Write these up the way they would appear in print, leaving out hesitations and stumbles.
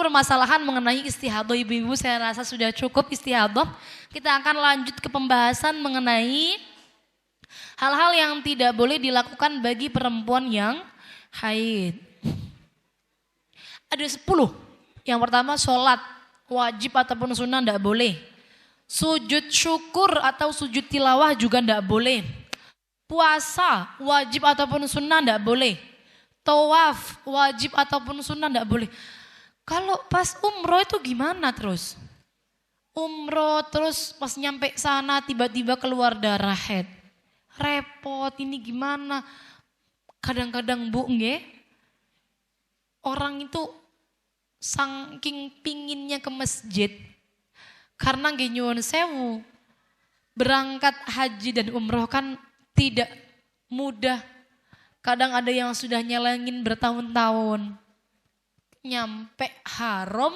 permasalahan mengenai istihadah ibu-ibu, saya rasa sudah cukup istihadah. Kita akan lanjut ke pembahasan mengenai hal-hal yang tidak boleh dilakukan bagi perempuan yang haid. Ada 10. Yang pertama sholat, wajib ataupun sunnah tidak boleh. Sujud syukur atau sujud tilawah juga tidak boleh. Puasa, wajib ataupun sunnah tidak boleh. Tawaf, wajib ataupun sunnah tidak boleh. Kalau pas umroh itu gimana terus? Umroh terus pas nyampe sana tiba-tiba keluar darah haid. Repot ini gimana? Kadang-kadang Bu nge, orang itu saking pinginnya ke masjid. Karena nggih nyuwun sewu, berangkat haji dan umroh kan tidak mudah. Kadang ada yang sudah nyelengin bertahun-tahun. Nyampe haram,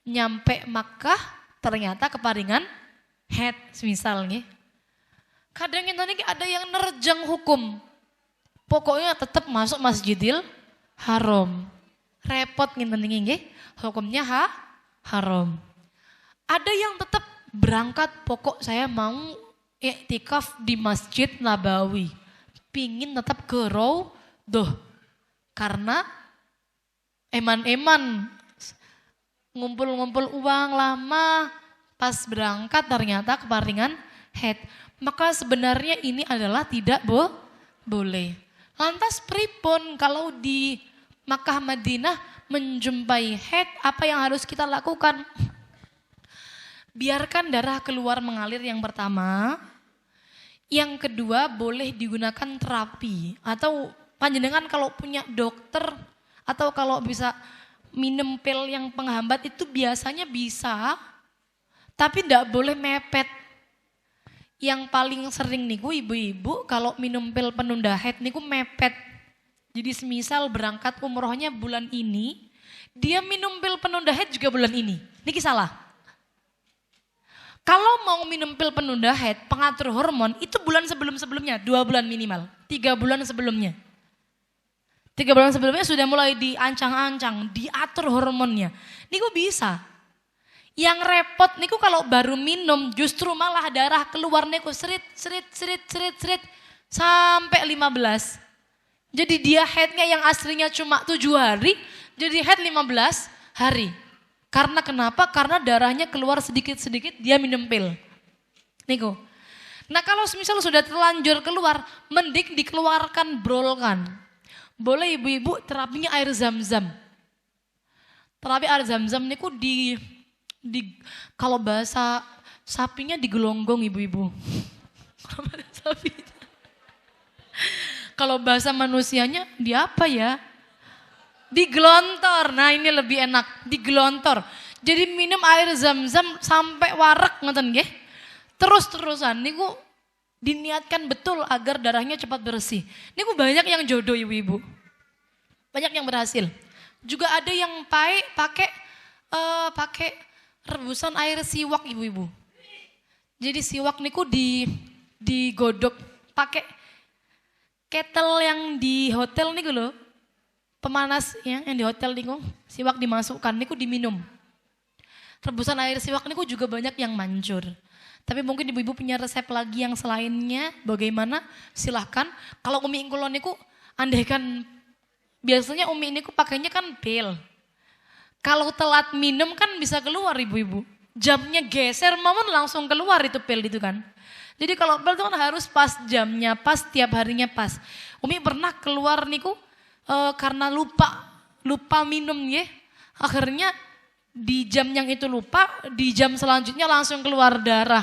nyampe Makkah, ternyata keparingan haid misalnya. Kadang ini ada yang nerjang hukum. Pokoknya tetap masuk Masjidil Haram. Repot nginteni nggih, hukumnya haram. Ada yang tetap berangkat, pokok saya mau iktikaf di Masjid Nabawi. Pingin tetap ke Raudhah. Karena eman-eman ngumpul-ngumpul uang lama, pas berangkat ternyata keparingan haid. Maka sebenarnya ini adalah tidak boleh. Lantas pripun kalau di Makkah Madinah menjumpai haid, apa yang harus kita lakukan? Biarkan darah keluar mengalir yang pertama. Yang kedua boleh digunakan terapi. Atau panjenengan kalau punya dokter atau kalau bisa minum pil yang penghambat itu biasanya bisa. Tapi tidak boleh mepet. Yang paling sering niku ibu-ibu kalau minum pil penunda haid niku mepet. Jadi semisal berangkat umrohnya bulan ini, dia minum pil penunda haid juga bulan ini. Niki salah. Kalau mau minum pil penunda haid, pengatur hormon itu bulan sebelum-sebelumnya, 2 bulan minimal, 3 bulan sebelumnya. 3 bulan sebelumnya sudah mulai diancang-ancang, diatur hormonnya. Niku bisa. Yang repot niku kalau baru minum justru malah darah keluar niku serit sampai 15. Jadi dia haidnya yang aslinya cuma 7 hari, jadi haid 15 hari. Karena kenapa? Karena darahnya keluar sedikit-sedikit dia minum pil. Niku. Nah kalau misal sudah terlanjur keluar, mending dikeluarkan brolkan. Boleh ibu-ibu terapinya air zam-zam. Terapi air zam-zam niku di kalau bahasa sapinya digelonggong ibu-ibu. Kalau bahasa manusianya di apa ya? Digelontor. Nah ini lebih enak, digelontor. Jadi minum air zam-zam sampai warak ngoten nggih. Terus-terusan niku diniatkan betul agar darahnya cepat bersih. Niku banyak yang jodoh ibu-ibu. Banyak yang berhasil. Juga ada yang pakai rebusan air siwak ibu-ibu. Jadi siwak niku digodok pakai kettle yang di hotel niku loh. Pemanas ya, yang di hotel niku, siwak dimasukkan niku diminum. Rebusan air siwak niku juga banyak yang manjur. Tapi mungkin ibu-ibu punya resep lagi yang selainnya, bagaimana? Silahkan. Kalau umi ingkulon niku, andaikan biasanya umi niku pakainya kan pil. Kalau telat minum kan bisa keluar ibu-ibu. Jamnya geser, momen langsung keluar itu pil itu kan. Jadi kalau pil itu kan harus pas jamnya, pas tiap harinya pas. Umi pernah keluar niku, karena lupa minum ya, akhirnya di jam yang itu lupa, di jam selanjutnya langsung keluar darah,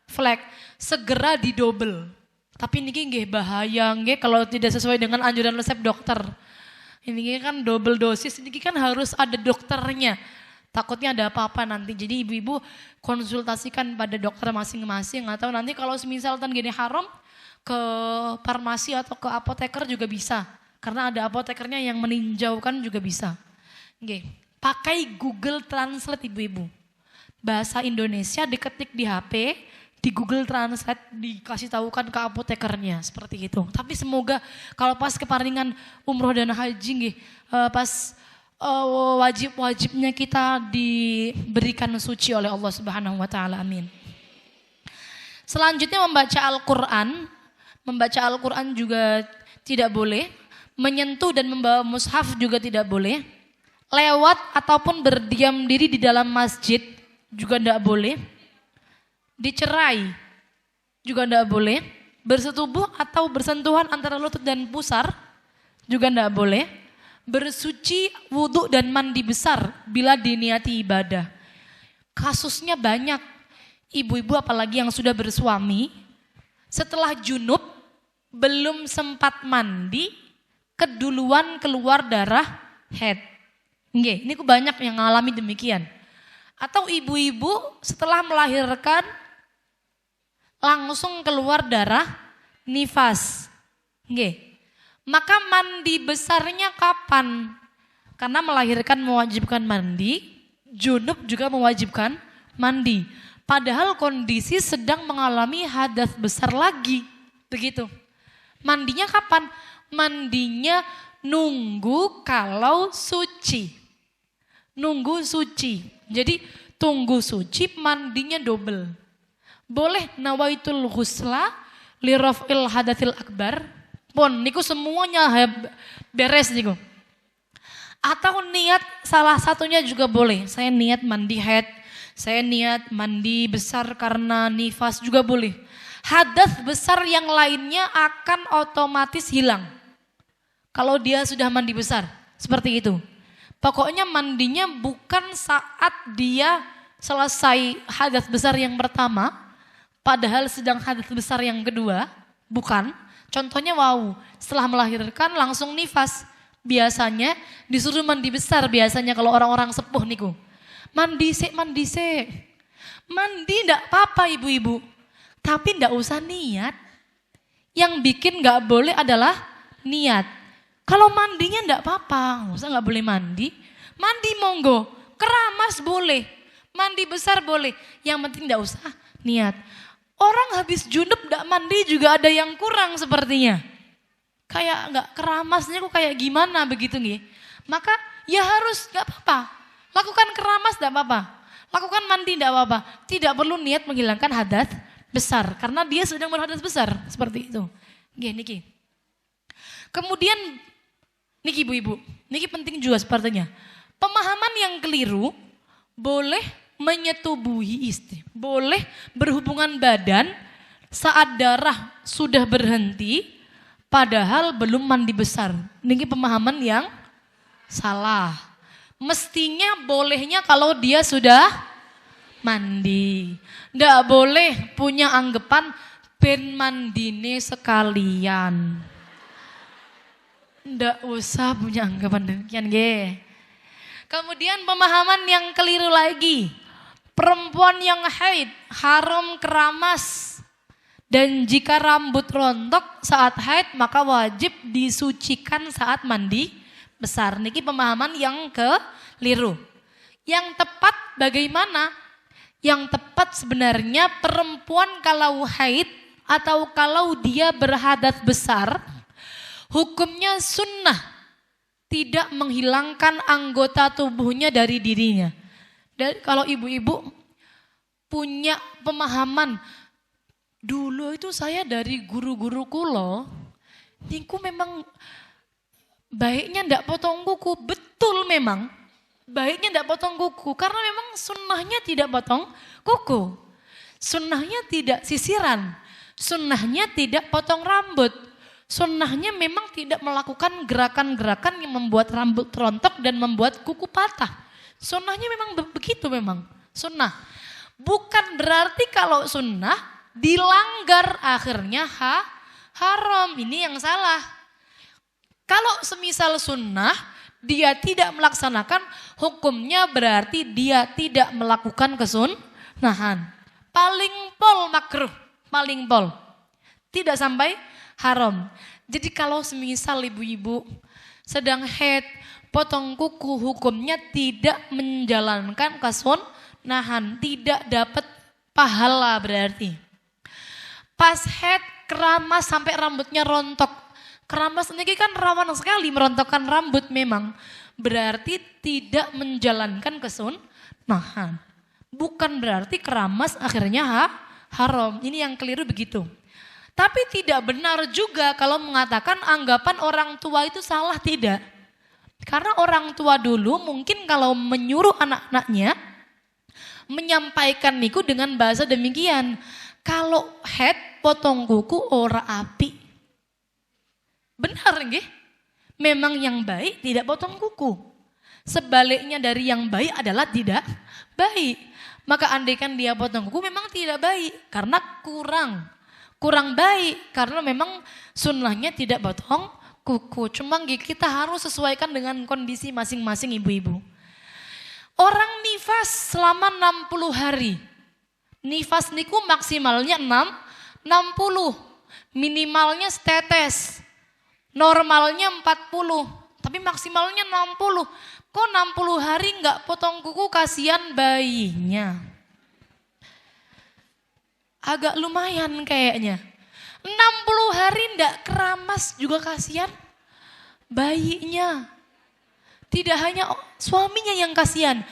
flek, segera didobel. Tapi ini nggih bahaya nggih kalau tidak sesuai dengan anjuran resep dokter. Ini kan double dosis, ini kan harus ada dokternya. Takutnya ada apa-apa nanti. Jadi ibu-ibu konsultasikan pada dokter masing-masing atau nanti kalau semisal gini haram ke farmasi atau ke apoteker juga bisa. Karena ada apotekernya yang meninjaukan juga bisa. Oke. Pakai Google Translate ibu-ibu. Bahasa Indonesia diketik di HP, di Google Translate dikasih tahukan ke apotekernya seperti itu. Tapi semoga kalau pas keparingan umroh dan haji pas wajib-wajibnya kita diberikan suci oleh Allah Subhanahu wa taala. Amin. Selanjutnya membaca Al-Qur'an. Membaca Al-Qur'an juga tidak boleh. Menyentuh dan membawa mushaf juga tidak boleh. Lewat ataupun berdiam diri di dalam masjid juga tidak boleh. Dicerai juga tidak boleh. Bersetubuh atau bersentuhan antara lutut dan pusar juga tidak boleh. Bersuci, wudhu dan mandi besar bila diniati ibadah. Kasusnya banyak. Ibu-ibu apalagi yang sudah bersuami, setelah junub belum sempat mandi, keduluan keluar darah haid. Nggih, ini banyak yang mengalami demikian. Atau ibu-ibu setelah melahirkan langsung keluar darah nifas. Nggih. Maka mandi besarnya kapan? Karena melahirkan mewajibkan mandi, junub juga mewajibkan mandi. Padahal kondisi sedang mengalami hadas besar lagi. Begitu. Mandinya kapan? Mandinya nunggu kalau suci. Nunggu suci. Jadi tunggu suci, mandinya double. Boleh nawaitul ghusla li raf'il hadatsil akbar. Pon niku semuanya beres niku. Atau niat salah satunya juga boleh. Saya niat mandi haid, saya niat mandi besar karena nifas juga boleh. Hadas besar yang lainnya akan otomatis hilang. Kalau dia sudah mandi besar, seperti itu. Pokoknya mandinya bukan saat dia selesai hadas besar yang pertama, padahal sedang hadas besar yang kedua, bukan. Contohnya setelah melahirkan langsung nifas. Biasanya disuruh mandi besar biasanya kalau orang-orang sepuh niku. Mandi sik. Mandi enggak apa-apa ibu-ibu. Tapi enggak usah niat. Yang bikin enggak boleh adalah niat. Kalau mandinya enggak apa-apa, enggak boleh mandi. Mandi monggo, keramas boleh. Mandi besar boleh. Yang penting enggak usah niat. Orang habis junub enggak mandi juga ada yang kurang sepertinya. Kayak enggak keramasnya kok kayak gimana begitu nih. Maka ya harus enggak apa-apa. Lakukan keramas enggak apa-apa. Lakukan mandi enggak apa-apa. Tidak perlu niat menghilangkan hadas besar. Karena dia sedang berhadas besar. Seperti itu. Niki. Kemudian niki ibu-ibu. Niki penting juga sepertinya. Pemahaman yang keliru boleh menyetubuhi istri. Boleh berhubungan badan saat darah sudah berhenti padahal belum mandi besar. Ini pemahaman yang salah. Mestinya bolehnya kalau dia sudah mandi. Nggak boleh punya anggapan ben mandine sekalian. Nggak usah punya anggapan demikian. Kemudian pemahaman yang keliru lagi. Perempuan yang haid haram keramas dan jika rambut rontok saat haid maka wajib disucikan saat mandi besar. Niki pemahaman yang keliru. Yang tepat bagaimana? Yang tepat sebenarnya perempuan kalau haid atau kalau dia berhadas besar hukumnya sunnah tidak menghilangkan anggota tubuhnya dari dirinya. Dan kalau ibu-ibu punya pemahaman, dulu itu saya dari guru-guru kulo, niku memang baiknya ndak potong kuku, betul memang. Baiknya ndak potong kuku, karena memang sunnahnya tidak potong kuku. Sunnahnya tidak sisiran, sunnahnya tidak potong rambut. Sunnahnya memang tidak melakukan gerakan-gerakan yang membuat rambut rontok dan membuat kuku patah. Sunnahnya memang begitu memang, sunnah. Bukan berarti kalau sunnah dilanggar akhirnya haram, ini yang salah. Kalau semisal sunnah dia tidak melaksanakan hukumnya berarti dia tidak melakukan kesunahan. Paling pol makruh, paling pol. Tidak sampai haram. Jadi kalau semisal ibu-ibu sedang haid, potong kuku hukumnya tidak menjalankan kesunahan, tidak dapat pahala berarti. Pas haid keramas sampai rambutnya rontok, Keramas ini kan rawan sekali merontokkan rambut memang. Berarti tidak menjalankan kesunahan. Bukan berarti keramas akhirnya haram. Ini yang keliru begitu. Tapi tidak benar juga kalau mengatakan anggapan orang tua itu salah, tidak. Karena orang tua dulu mungkin kalau menyuruh anak-anaknya menyampaikan niku dengan bahasa demikian. Kalau head potong kuku ora api. Benar nggih? Memang yang baik tidak potong kuku. Sebaliknya dari yang baik adalah tidak baik. Maka andaikan dia potong kuku memang tidak baik. Karena kurang baik. Karena memang sunnahnya tidak potong kuku. Cuma kita harus sesuaikan dengan kondisi masing-masing ibu-ibu. Orang nifas selama 60 hari. Nifas niku maksimalnya 60. Minimalnya setetes. Normalnya 40, tapi maksimalnya 60. Kok 60 hari enggak potong kuku, kasihan bayinya. Agak lumayan kayaknya. 60 hari enggak keramas juga kasihan bayinya. Tidak hanya suaminya yang kasihan.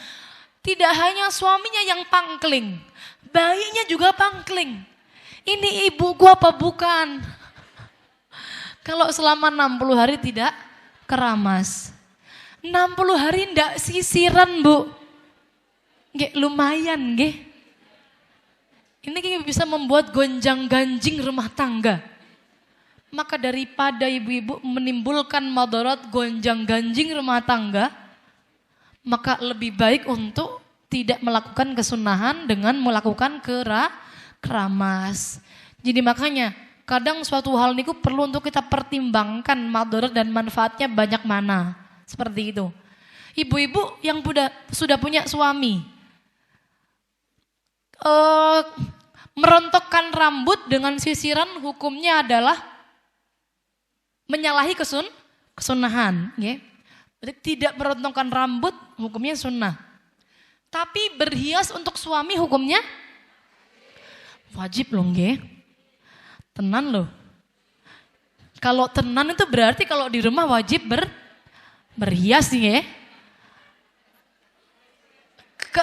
Tidak hanya suaminya yang pangkling. Bayinya juga pangkling. Ini ibu gua apa bukan? Kalau selama 60 hari tidak keramas. 60 hari ndak sisiran, Bu. Nggih, lumayan nggih. Ini bisa membuat gonjang-ganjing rumah tangga. Maka daripada ibu-ibu menimbulkan madarat gonjang-ganjing rumah tangga, maka lebih baik untuk tidak melakukan kesunahan dengan melakukan keramas. Jadi makanya kadang suatu hal niku perlu untuk kita pertimbangkan madarat dan manfaatnya banyak mana. Seperti itu. Ibu-ibu yang sudah punya suami. Merontokkan rambut dengan sisiran hukumnya adalah menyalahi kesunahan. Ya. Tidak merontokkan rambut hukumnya sunnah. Tapi berhias untuk suami hukumnya wajib loh nggih. Tenan loh. Kalau tenan itu berarti kalau di rumah wajib berhias nih ya.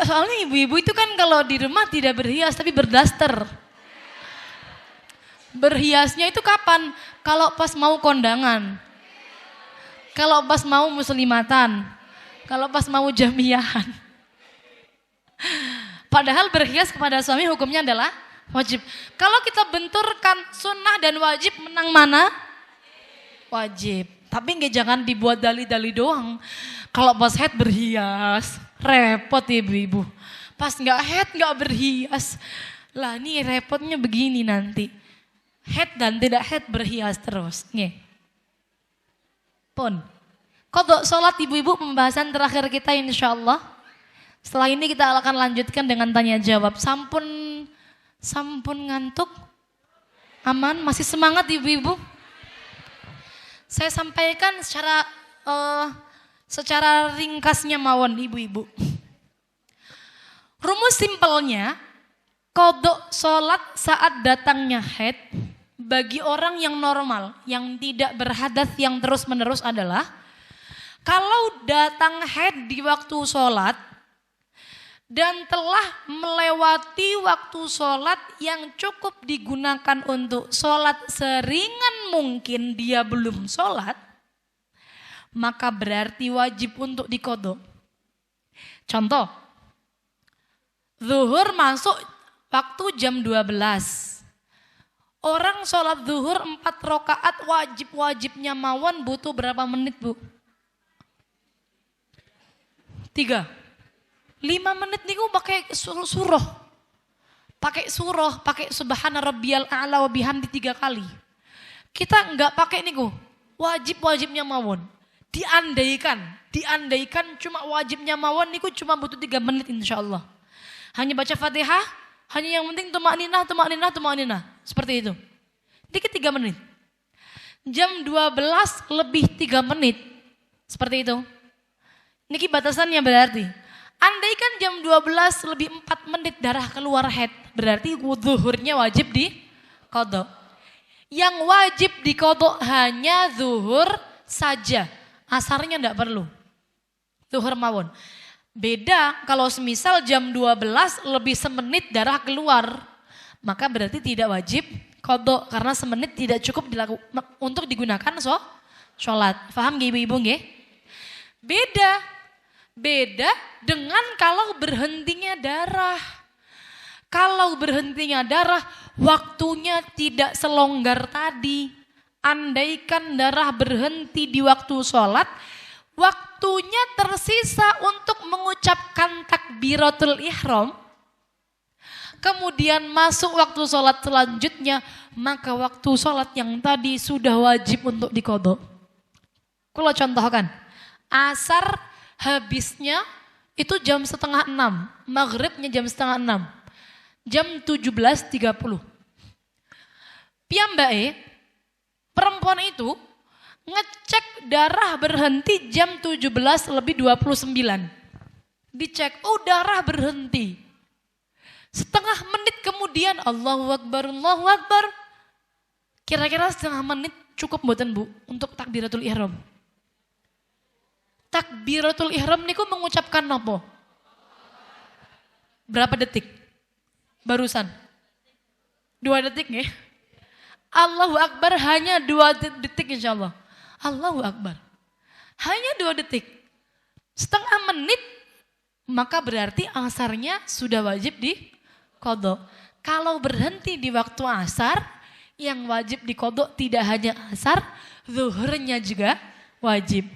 Soalnya ibu-ibu itu kan kalau di rumah tidak berhias tapi berdaster. Berhiasnya itu kapan? Kalau pas mau kondangan. Kalau pas mau muslimatan. Kalau pas mau jamiahan. Padahal berhias kepada suami hukumnya adalah wajib. Kalau kita benturkan sunnah dan wajib, menang mana? Wajib. Tapi jangan dibuat dali-dali doang. Kalau pas head berhias, repot ibu-ibu. Pas nggak head nggak berhias. Lah ini repotnya begini nanti. Head dan tidak head berhias terus. Nge. Pun. Kodok sholat ibu-ibu pembahasan terakhir kita insya Allah. Setelah ini kita akan lanjutkan dengan tanya jawab. Sampun ngantuk? Aman? Masih semangat ibu-ibu? Saya sampaikan secara ringkasnya mawon ibu-ibu. Rumus simpelnya, kodok sholat saat datangnya haid bagi orang yang normal, yang tidak berhadas yang terus-menerus adalah kalau datang haid di waktu sholat dan telah melewati waktu sholat yang cukup digunakan untuk sholat seringan mungkin dia belum sholat, maka berarti wajib untuk dikodok. Contoh, zuhur masuk waktu jam 12. Orang sholat zuhur 4 rakaat wajib-wajibnya mawon butuh berapa menit Bu? 3. 5 menit niku pakai surah. Pakai surah, pakai subhana rabbiyal a'la wa bihamdi 3 kali. Kita enggak pakai niku. Wajib-wajibnya mawon. Diandaikan cuma wajibnya mawon niku cuma butuh 3 menit insyaallah. Hanya baca Fatihah, hanya yang penting tumakninah. Seperti itu. Dikit 3 menit. Jam 12 lebih 3 menit. Seperti itu. Niki batasannya berarti. Andaikan jam 12 lebih 4 menit darah keluar haid, berarti zuhurnya wajib di qadha. Yang wajib diqodho hanya zuhur saja. Asarnya enggak perlu. Zuhur mawon. Beda kalau semisal jam 12 lebih semenit darah keluar. Maka berarti tidak wajib qodho. Karena semenit tidak cukup untuk digunakan sholat. Faham gak ibu-ibu nggih? Beda dengan kalau berhentinya darah. Kalau berhentinya darah, waktunya tidak selonggar tadi. Andaikan darah berhenti di waktu sholat, waktunya tersisa untuk mengucapkan takbiratul ihram. Kemudian masuk waktu sholat selanjutnya, maka waktu sholat yang tadi sudah wajib untuk diqodho. Kalau contohkan, asar habisnya itu jam 5:30, maghribnya jam 5:30. Jam 17.30. Piyambake perempuan itu ngecek darah berhenti jam 17:29. Dicek, oh darah berhenti. Setengah menit kemudian Allahu Akbar, Allahu Akbar. Kira-kira setengah menit cukup mboten Bu untuk takbiratul ihram? Takbiratul ihram niku mengucapkan apa? Berapa detik? Barusan 2 detik nih. Allahu Akbar hanya 2 detik insya Allah. Allahu Akbar. Hanya 2 detik. Setengah menit maka berarti asarnya sudah wajib diqodho. Kalau berhenti di waktu asar, yang wajib diqodho tidak hanya asar, zuhurnya juga wajib.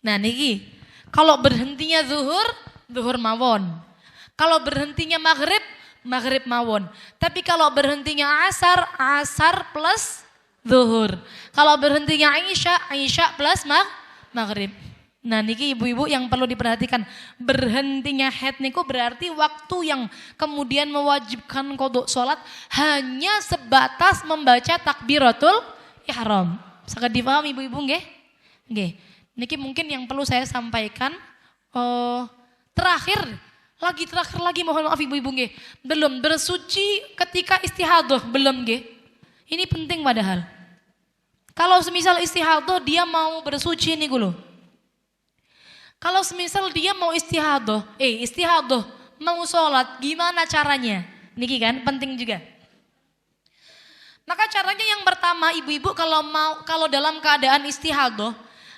Nah niki, kalau berhentinya zuhur mawon. Kalau berhentinya maghrib mawon. Tapi kalau berhentinya asar plus zuhur. Kalau berhentinya Isya plus maghrib. Nah niki ibu-ibu yang perlu diperhatikan. Berhentinya haid niku berarti waktu yang kemudian mewajibkan qodho sholat hanya sebatas membaca takbiratul ihram. Saged dipaham ibu-ibu nggih? Nggih. Niki mungkin yang perlu saya sampaikan. Terakhir lagi mohon maaf ibu-ibu nggih. Belum bersuci ketika istihadah, belum nggih. Ini penting padahal. Kalau semisal istihadah dia mau bersuci nih lho. Kalau semisal dia mau istihadah mau sholat, gimana caranya? Niki kan penting juga. Maka caranya yang pertama ibu-ibu kalau dalam keadaan istihadah,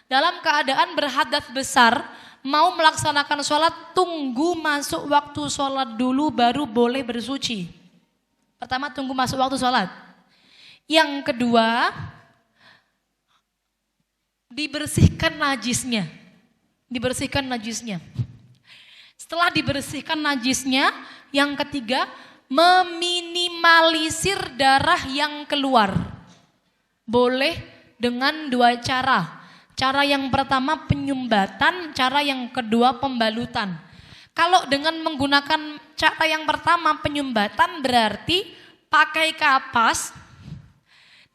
dalam keadaan berhadas besar, mau melaksanakan sholat, tunggu masuk waktu sholat dulu baru boleh bersuci. Pertama tunggu masuk waktu sholat. Yang kedua, dibersihkan najisnya. Setelah dibersihkan najisnya, yang ketiga, meminimalisir darah yang keluar. Boleh dengan 2 cara. Cara yang pertama penyumbatan, cara yang kedua pembalutan. Kalau dengan menggunakan cara yang pertama penyumbatan berarti pakai kapas,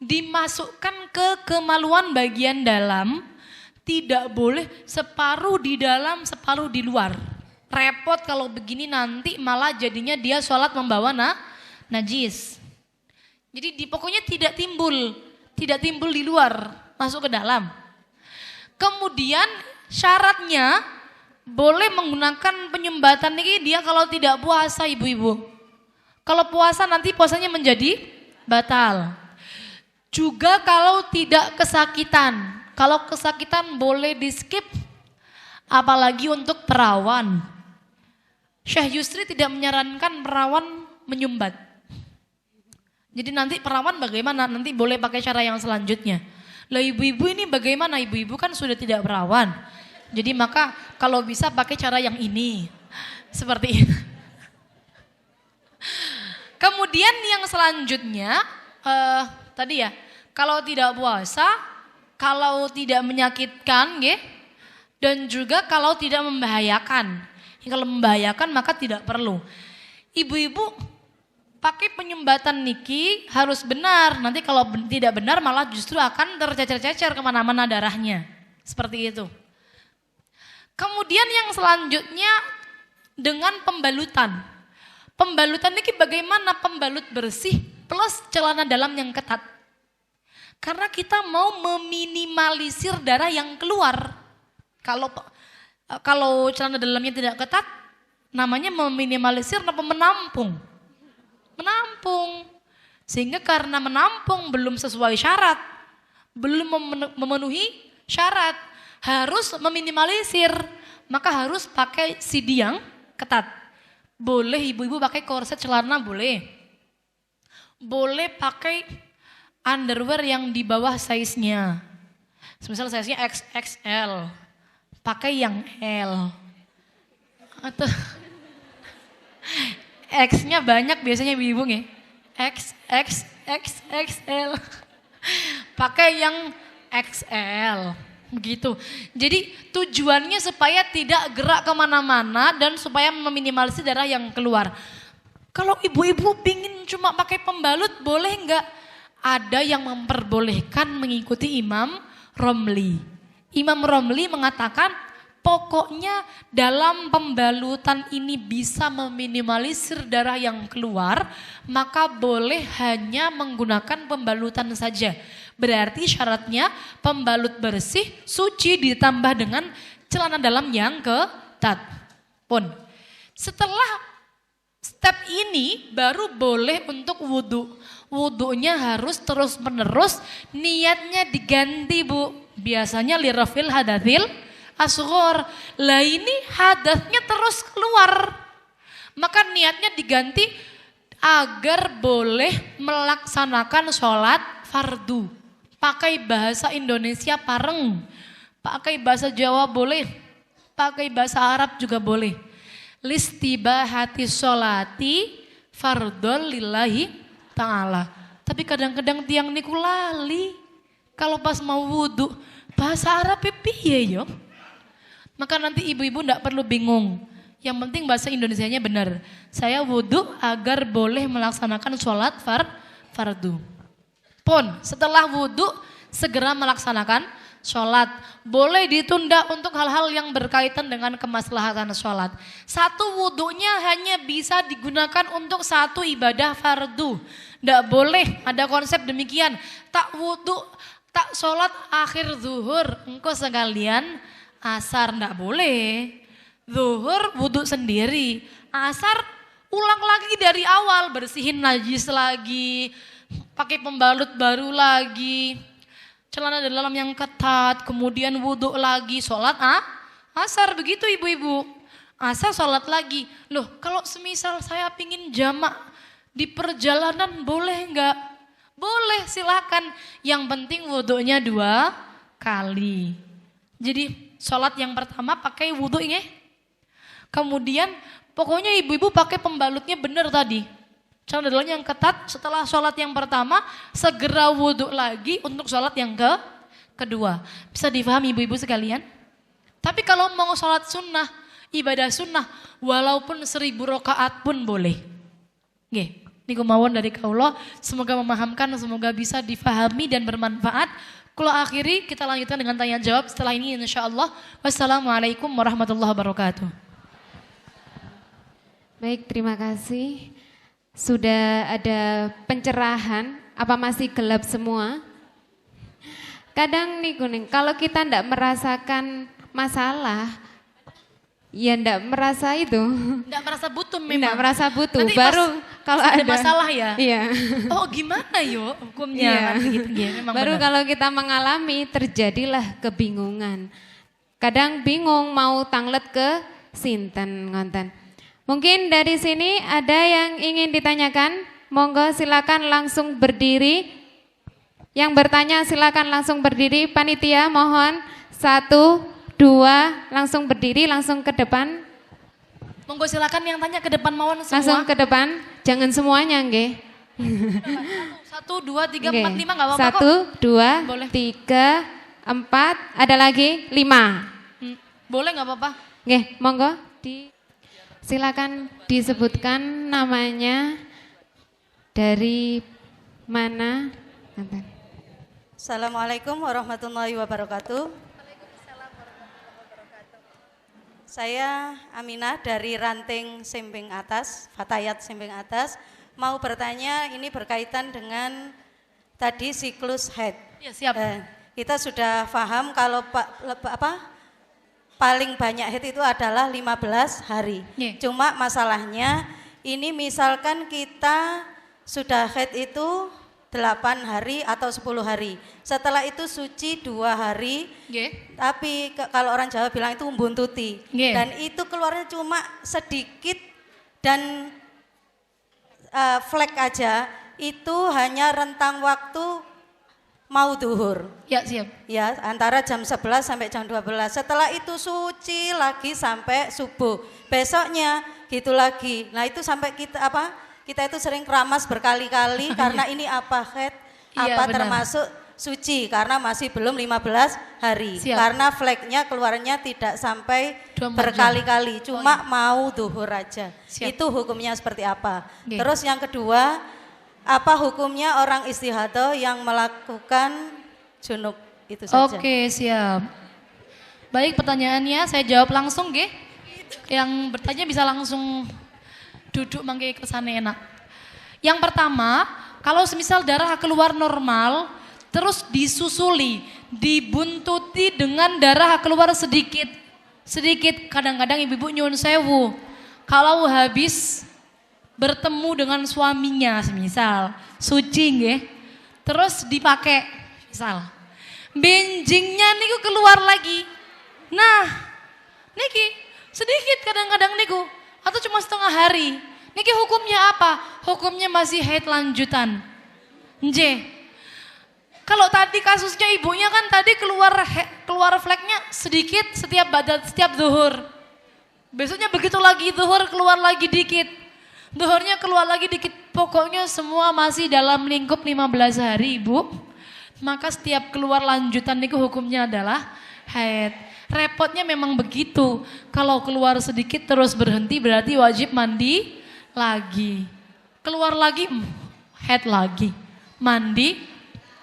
dimasukkan ke kemaluan bagian dalam, tidak boleh separuh di dalam, separuh di luar. Repot kalau begini nanti malah jadinya dia sholat membawa najis. Jadi pokoknya tidak timbul di luar, masuk ke dalam. Kemudian syaratnya boleh menggunakan penyumbatan ini dia kalau tidak puasa ibu-ibu. Kalau puasa nanti puasanya menjadi batal. Juga kalau tidak kesakitan. Kalau kesakitan boleh di skip, apalagi untuk perawan. Syekh Yusri tidak menyarankan perawan menyumbat. Jadi nanti perawan bagaimana? Nanti boleh pakai cara yang selanjutnya. Lah ibu-ibu ini bagaimana? Ibu-ibu kan sudah tidak perawan. Jadi maka kalau bisa pakai cara yang ini. Seperti itu. Kemudian yang selanjutnya tadi ya, kalau tidak puasa, kalau tidak menyakitkan, dan juga kalau tidak membahayakan. Kalau membahayakan maka tidak perlu. Ibu-ibu pakai penyumbatan niki harus benar. Nanti kalau tidak benar malah justru akan tercecer-cecer kemana-mana darahnya. Seperti itu. Kemudian yang selanjutnya dengan pembalutan. Pembalutan niki bagaimana? Pembalut bersih plus celana dalam yang ketat. Karena kita mau meminimalisir darah yang keluar. Kalau celana dalamnya tidak ketat, namanya meminimalisir apa menampung? Menampung. Sehingga karena menampung belum sesuai syarat, belum memenuhi syarat, harus meminimalisir, maka harus pakai CD yang ketat. Boleh ibu-ibu pakai korset celana, boleh. Boleh pakai underwear yang di bawah size-nya. Misal size-nya XXL, pakai yang L. Atau X-nya banyak biasanya ibu-ibu nih. XXXXL. Pakai yang XL. Begitu. Jadi tujuannya supaya tidak gerak kemana-mana dan supaya meminimalisir darah yang keluar. Kalau ibu-ibu pingin cuma pakai pembalut boleh enggak? Ada yang memperbolehkan mengikuti Imam Romli. Imam Romli mengatakan pokoknya dalam pembalutan ini bisa meminimalisir darah yang keluar, maka boleh hanya menggunakan pembalutan saja. Berarti syaratnya pembalut bersih, suci ditambah dengan celana dalam yang ketat. Pun. Setelah step ini baru boleh untuk wudhu. Wudhunya harus terus menerus, niatnya diganti bu. Biasanya lirafil hadatsil asghar. Lah ini hadatnya terus keluar. Maka niatnya diganti agar boleh melaksanakan sholat fardu. Pakai bahasa Indonesia pareng, pakai bahasa Jawa boleh, pakai bahasa Arab juga boleh. Listibahati sholati fardhon lillahi ta'ala. Tapi kadang-kadang tiang niku lali. Kalau pas mau wudhu, bahasa Arab piye yo? Maka nanti ibu-ibu ndak perlu bingung. Yang penting bahasa Indonesianya benar. Saya wudhu agar boleh melaksanakan sholat fardu. Pun setelah wudhu segera melaksanakan sholat. Boleh ditunda untuk hal-hal yang berkaitan dengan kemaslahatan sholat. Satu wudhunya hanya bisa digunakan untuk satu ibadah fardu. Tidak boleh ada konsep demikian. Tak wudhu, tak sholat akhir zuhur. Engkau sekalian asar, tidak boleh. Zuhur wudhu sendiri. Asar ulang lagi dari awal, bersihin najis lagi. Pakai pembalut baru lagi, celana dalam yang ketat, kemudian wudhu lagi, sholat asar begitu ibu-ibu. Asar sholat lagi. Loh kalau semisal saya pingin jamak di perjalanan boleh enggak? Boleh silakan. Yang penting wudhunya 2 kali. Jadi sholat yang pertama pakai wudhu ini. Kemudian pokoknya ibu-ibu pakai pembalutnya benar tadi. Celana dalamnya yang ketat, setelah sholat yang pertama segera wudhu lagi untuk sholat yang kedua. Bisa difahami ibu-ibu sekalian? Tapi kalau mau sholat sunnah, ibadah sunnah, walaupun 1000 rakaat pun boleh. Nggih, ini kemauan dari Allah, semoga memahamkan, semoga bisa difahami dan bermanfaat. Kalau akhiri kita lanjutkan dengan tanya jawab setelah ini insya Allah. Wassalamualaikum warahmatullahi wabarakatuh. Baik, terima kasih. Sudah ada pencerahan, apa masih gelap semua? Kadang nih kuning, kalau kita ndak merasakan masalah, ya ndak merasa itu. Ndak merasa butuh memang. Ndak merasa butuh, nanti baru kalau ada masalah ya. Iya. Oh gimana yo hukumnya? Iya. Gitu, memang baru benar. kalau kita mengalami terjadilah kebingungan. Kadang bingung mau tanglet ke sinten ngonten. Mungkin dari sini ada yang ingin ditanyakan, monggo silakan langsung berdiri. Yang bertanya silakan langsung berdiri, panitia mohon 1, 2, langsung berdiri, langsung ke depan. Monggo silakan yang tanya ke depan mawon semua. Langsung ke depan, jangan semuanya nggih. 1, 2, 3, 4, 5 nggak apa-apa kok. 1, 2, Boleh. 3, 4, ada lagi 5. Boleh nggak apa-apa? Nggih, monggo silakan disebutkan namanya, dari mana. Assalamualaikum warahmatullahi wabarakatuh. Saya Aminah dari Ranting Sembeng Atas, Fatayat Sembeng Atas. Mau bertanya, ini berkaitan dengan tadi siklus haid. Ya, siap. Kita sudah paham kalau paling banyak haid itu adalah 15 hari. Iya. Cuma masalahnya ini misalkan kita sudah haid itu 8 hari atau 10 hari. Setelah itu suci 2 hari. Nggih. Tapi kalau orang Jawa bilang itu mbuntuti. Nggih. Dan itu keluarnya cuma sedikit dan flek aja. Itu hanya rentang waktu mau duhur. Ya, siap. Ya, antara jam 11 sampai jam 12. Setelah itu suci lagi sampai subuh. Besoknya gitu lagi. Nah, itu sampai kita itu sering keramas berkali-kali karena ini apa haid, Iya, apa benar. termasuk suci karena masih belum 15 hari. Siap. Karena fleknya keluarnya tidak sampai 24 berkali-kali, cuma mau duhur aja. Siap. Itu hukumnya seperti apa? Oke. Terus yang kedua, apa hukumnya orang istihadah yang melakukan junub? Itu saja. Oke, siap. Baik, pertanyaannya saya jawab langsung, nggih. Yang bertanya bisa langsung duduk mangke kesana enak. Yang pertama, kalau semisal darah keluar normal, terus disusuli, dibuntuti dengan darah keluar sedikit. Sedikit, kadang-kadang ibu-ibu nyuwun sewu. Kalau habis bertemu dengan suaminya semisal, suci nggih. Terus dipakai, misal. Benjingnya niku keluar lagi. Nah, niki sedikit kadang-kadang niku atau cuma setengah hari. Niki hukumnya apa? Hukumnya masih haid lanjutan. Nje. Kalau tadi kasusnya ibunya kan tadi keluar fleknya sedikit setiap zuhur. Besoknya begitu lagi zuhur keluar lagi dikit. Zuhurnya keluar lagi dikit. Pokoknya semua masih dalam lingkup 15 hari, Ibu. Maka setiap keluar lanjutan niku hukumnya adalah haid. Repotnya memang begitu. Kalau keluar sedikit terus berhenti berarti wajib mandi lagi. Keluar lagi, haid lagi. Mandi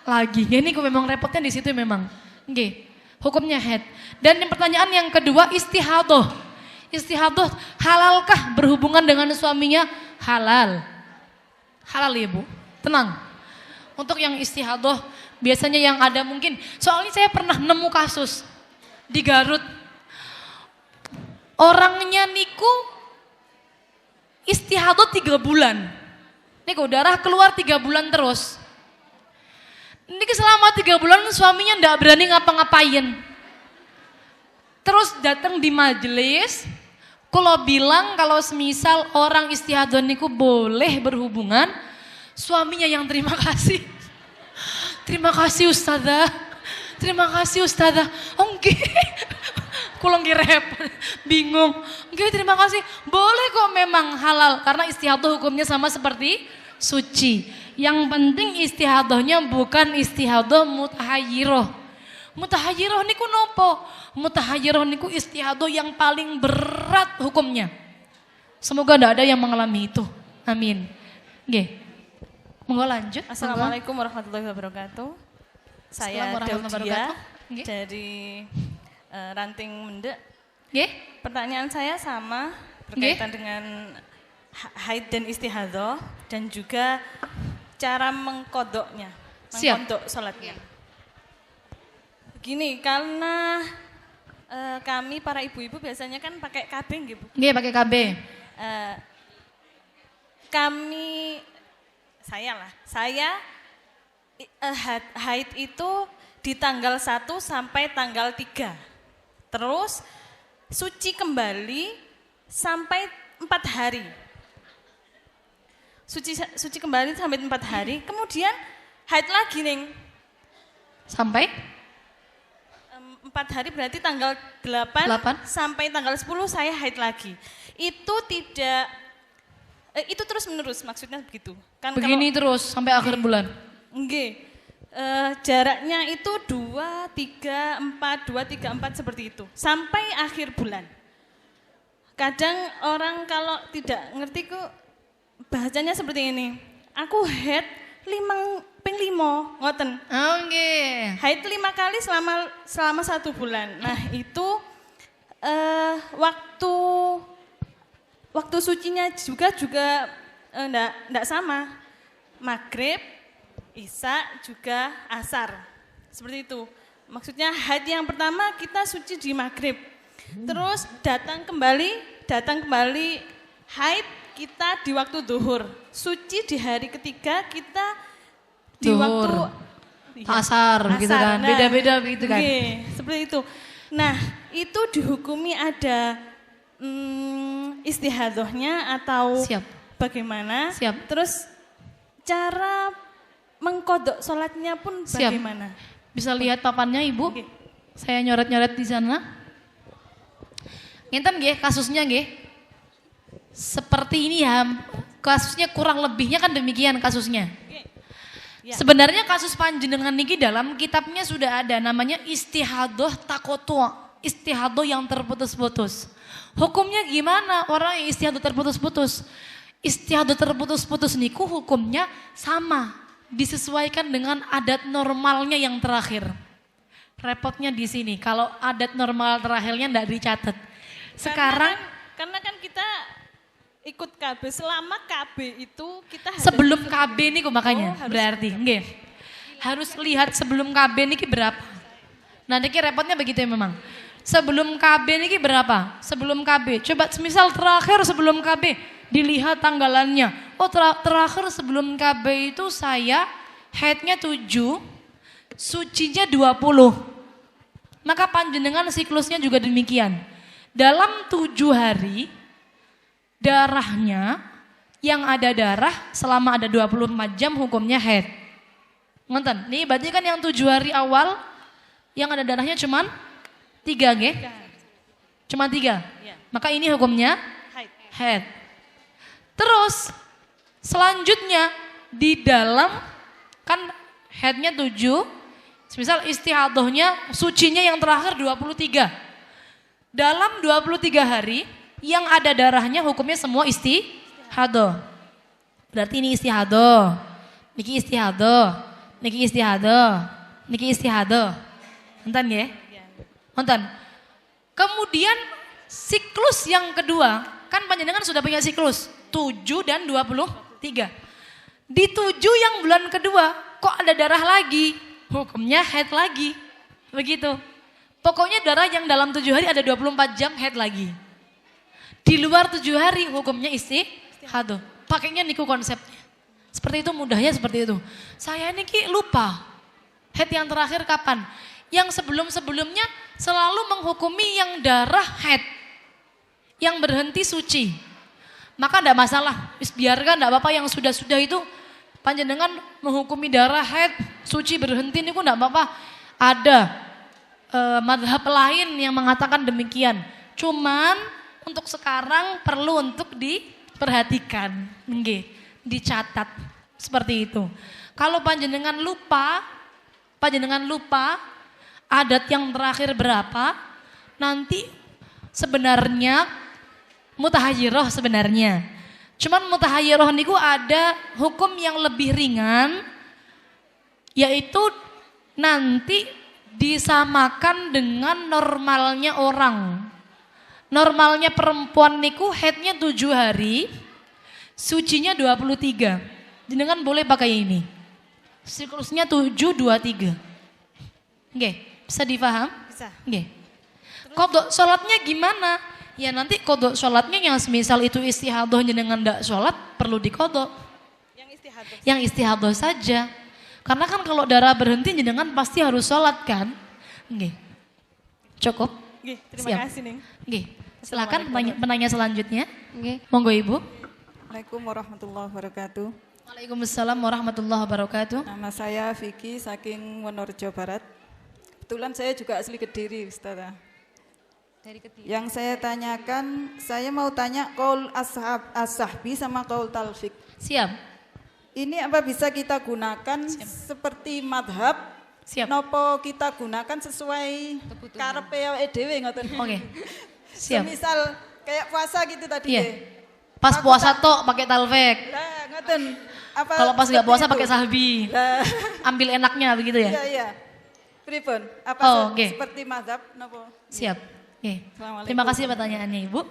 lagi. Ini kok memang repotnya di situ memang. Nggih. Hukumnya haid. Dan yang pertanyaan yang kedua istihadah. Istihadah halalkah berhubungan dengan suaminya? Halal. Halal ya, Bu. Tenang. Untuk yang istihadah biasanya yang ada mungkin. Soalnya saya pernah nemu kasus di Garut. Orangnya niku istihadah 3 bulan. Niku darah keluar 3 bulan terus. Niki selama 3 bulan suaminya ndak berani ngapa-ngapain. Terus datang di majelis, kalau bilang kalau semisal orang istihadah niku boleh berhubungan, suaminya yang terima kasih. Terima kasih Ustazah. Terima kasih Ustazah. Oh enggak. Kulang repot, bingung. Enggak, terima kasih. Boleh kok memang halal karena istihadah hukumnya sama seperti suci. Yang penting istihadahnya bukan istihadah mutahayyirah. Mutahayyirah niku nopo? Mutahayyirah niku istihadah yang paling berat hukumnya. Semoga tidak ada yang mengalami itu. Amin. Nggih. Monggo lanjut. Assalamualaikum warahmatullahi wabarakatuh. Saya Assalamualaikum warahmatullahi Daudia wabarakatuh. Nggih. dari Ranting Mendek. Nggih. Pertanyaan saya sama berkaitan dengan haid dan istihadah dan juga cara mengkodoknya, Siap. mengkodok sholatnya. Begini, karena kami para ibu-ibu biasanya kan pakai KB nggih, Bu. Nggih, pakai KB. Kami, saya haid itu di tanggal 1 sampai tanggal 3. Terus suci kembali sampai 4 hari. Suci kembali sampai 4 hari, kemudian haid lagi, Neng. Sampai 4 hari berarti tanggal 8 8. sampai tanggal 10 saya haid lagi. Itu tidak, itu terus menerus maksudnya begitu. Kan Begini terus sampai akhir bulan. Nggih. Jaraknya itu 2, 3, 4 seperti itu. Sampai akhir bulan. Kadang orang kalau tidak ngerti kok bahasanya seperti ini. Aku haid 5 ngoten. Oh, nggih. Haid 5 kali selama 1 bulan. Nah, itu waktu sucinya juga enggak sama. Maghrib, Isya juga asar. seperti itu. Maksudnya haid yang pertama kita suci di maghrib. Terus datang kembali haid kita di waktu zuhur. Suci di hari ketiga kita di Zuhur. waktu Asar gitu kan. Beda-beda begitu kan. seperti itu. Nah, itu dihukumi ada istihadahnya atau Siap. bagaimana? Siap. Terus cara mengkodok sholatnya pun Siap. bagaimana? Bisa lihat papannya Ibu? Oke. Saya nyoret-nyoret di sana. Ngenten nggih kasusnya nggih. Seperti ini ya. Kasusnya kurang lebihnya kan demikian kasusnya. Ya. Sebenarnya kasus panjenengan niki dalam kitabnya sudah ada namanya istihadoh takotu, istihadoh yang terputus-putus. Hukumnya gimana orang yang istihadoh terputus-putus? Istihadoh terputus-putus niku hukumnya sama, disesuaikan dengan adat normalnya yang terakhir. Repotnya di sini, kalau adat normal terakhirnya enggak dicatat. Sekarang karena kan kita ikut KB, selama KB itu kita harus sebelum KB niku makanya Oh, harus- berarti nggih. Harus lihat sebelum KB niki berapa. Nah niki repotnya begitu ya memang. Sebelum KB niki berapa? Sebelum KB. Coba misal terakhir sebelum KB dilihat tanggalannya. Oh terakhir sebelum KB itu saya haidnya 7, sucinya 20. Maka panjenengan siklusnya juga demikian. Dalam 7 hari darahnya yang ada darah selama ada 24 jam hukumnya haid. Ngonten, nih berarti kan yang 7 hari awal yang ada darahnya cuman 3 nggih? Cuma 3. Ya. Maka ini hukumnya haid. haid. Terus selanjutnya di dalam kan haidnya 7, misal istihadohnya sucinya yang terakhir 23. Dalam 23 hari yang ada darahnya hukumnya semua istihadoh. Berarti ini istihadoh, niki istihadoh, niki istihadoh, niki istihadoh. Enten ya? Enten. Kemudian siklus yang kedua, kan panjenengan sudah punya siklus 7 dan 23. Di 7 yang bulan kedua kok ada darah lagi, hukumnya haid lagi. Begitu. Pokoknya darah yang dalam 7 hari ada 24 jam haid lagi. Di luar 7 hari hukumnya istihadoh. Pakainya niku konsepnya. Seperti itu mudahnya seperti itu. Saya niki lupa. Haid yang terakhir kapan? Yang sebelum-sebelumnya selalu menghukumi yang darah haid. Yang berhenti suci. Maka enggak masalah. Biarkan enggak apa-apa yang sudah-sudah itu panjenengan menghukumi darah haid suci berhenti niku enggak apa-apa. Ada madhab lain yang mengatakan demikian. Cuman untuk sekarang perlu untuk diperhatikan, nggih, dicatat seperti itu. Kalau panjenengan lupa adat yang terakhir berapa, nanti sebenarnya mutahayyiroh sebenarnya. Cuman mutahayyiroh niku ada hukum yang lebih ringan, yaitu nanti disamakan dengan normalnya orang. Normalnya perempuan niku haidnya 7 hari, sucinya 23. Jenengan boleh pakai ini. Siklusnya 7, 23. Oke, bisa dipaham? Bisa. Oke. Kodok sholatnya gimana? Ya nanti kodok sholatnya yang semisal itu istihadoh jenengan ndak sholat perlu dikodok. Yang istihadah. Yang istihadoh saja. Karena kan kalau darah berhenti jenengan pasti harus sholat kan? Oke. Cukup? Nggih, terima Siap. kasih, Ning. Oke. Silakan penanya selanjutnya. Oke. Monggo Ibu. Assalamualaikum warahmatullahi wabarakatuh. Waalaikumsalam warahmatullahi wabarakatuh. Nama saya Vicky saking Wonorejo Barat. Kebetulan saya juga asli Kediri, Ustazah. Dari Kediri. Yang saya tanyakan, saya mau tanya qaul as-sahbi sama qaul talfik. Siap. Ini apa bisa kita gunakan seperti madhab? Siap. Nopo kita gunakan sesuai karepe awake dhewe ngoten. Oke. Siap. Semisal kayak puasa gitu tadi Iya. deh. Pas puasa tok pakai talfek. Lah, ngoten. Apa Kalau pas nggak seperti puasa itu? pakai sahbi. Lah, Ambil enaknya begitu ya? iya iya. Pripun? Apa Oh, oke. seperti madhab nopo? Siap. Oke. Assalamualaikum. Terima kasih pertanyaannya Ibu.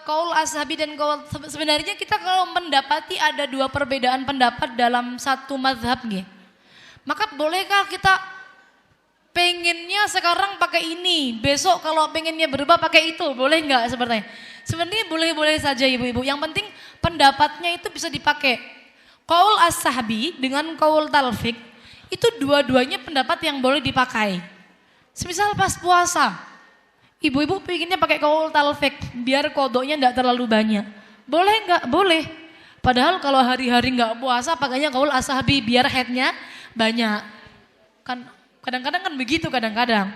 Qaul ashabi dan qaul sebenarnya kita kalau mendapati ada 2 perbedaan pendapat dalam satu mazhab nggih. Maka bolehkah kita pengennya sekarang pakai ini, besok kalau pengennya berubah pakai itu, boleh nggak sebenarnya? Sebenarnya boleh-boleh saja ibu-ibu, yang penting pendapatnya itu bisa dipakai. Qaul as-sahbi dengan qaul talfik, itu dua-duanya pendapat yang boleh dipakai. Semisal pas puasa, ibu-ibu pengennya pakai qaul talfik, biar kodoknya nggak terlalu banyak. Boleh nggak? Boleh. Padahal kalau hari-hari nggak puasa pakainya qaul as-sahbi, biar headnya banyak. Kan kadang-kadang kan begitu kadang-kadang.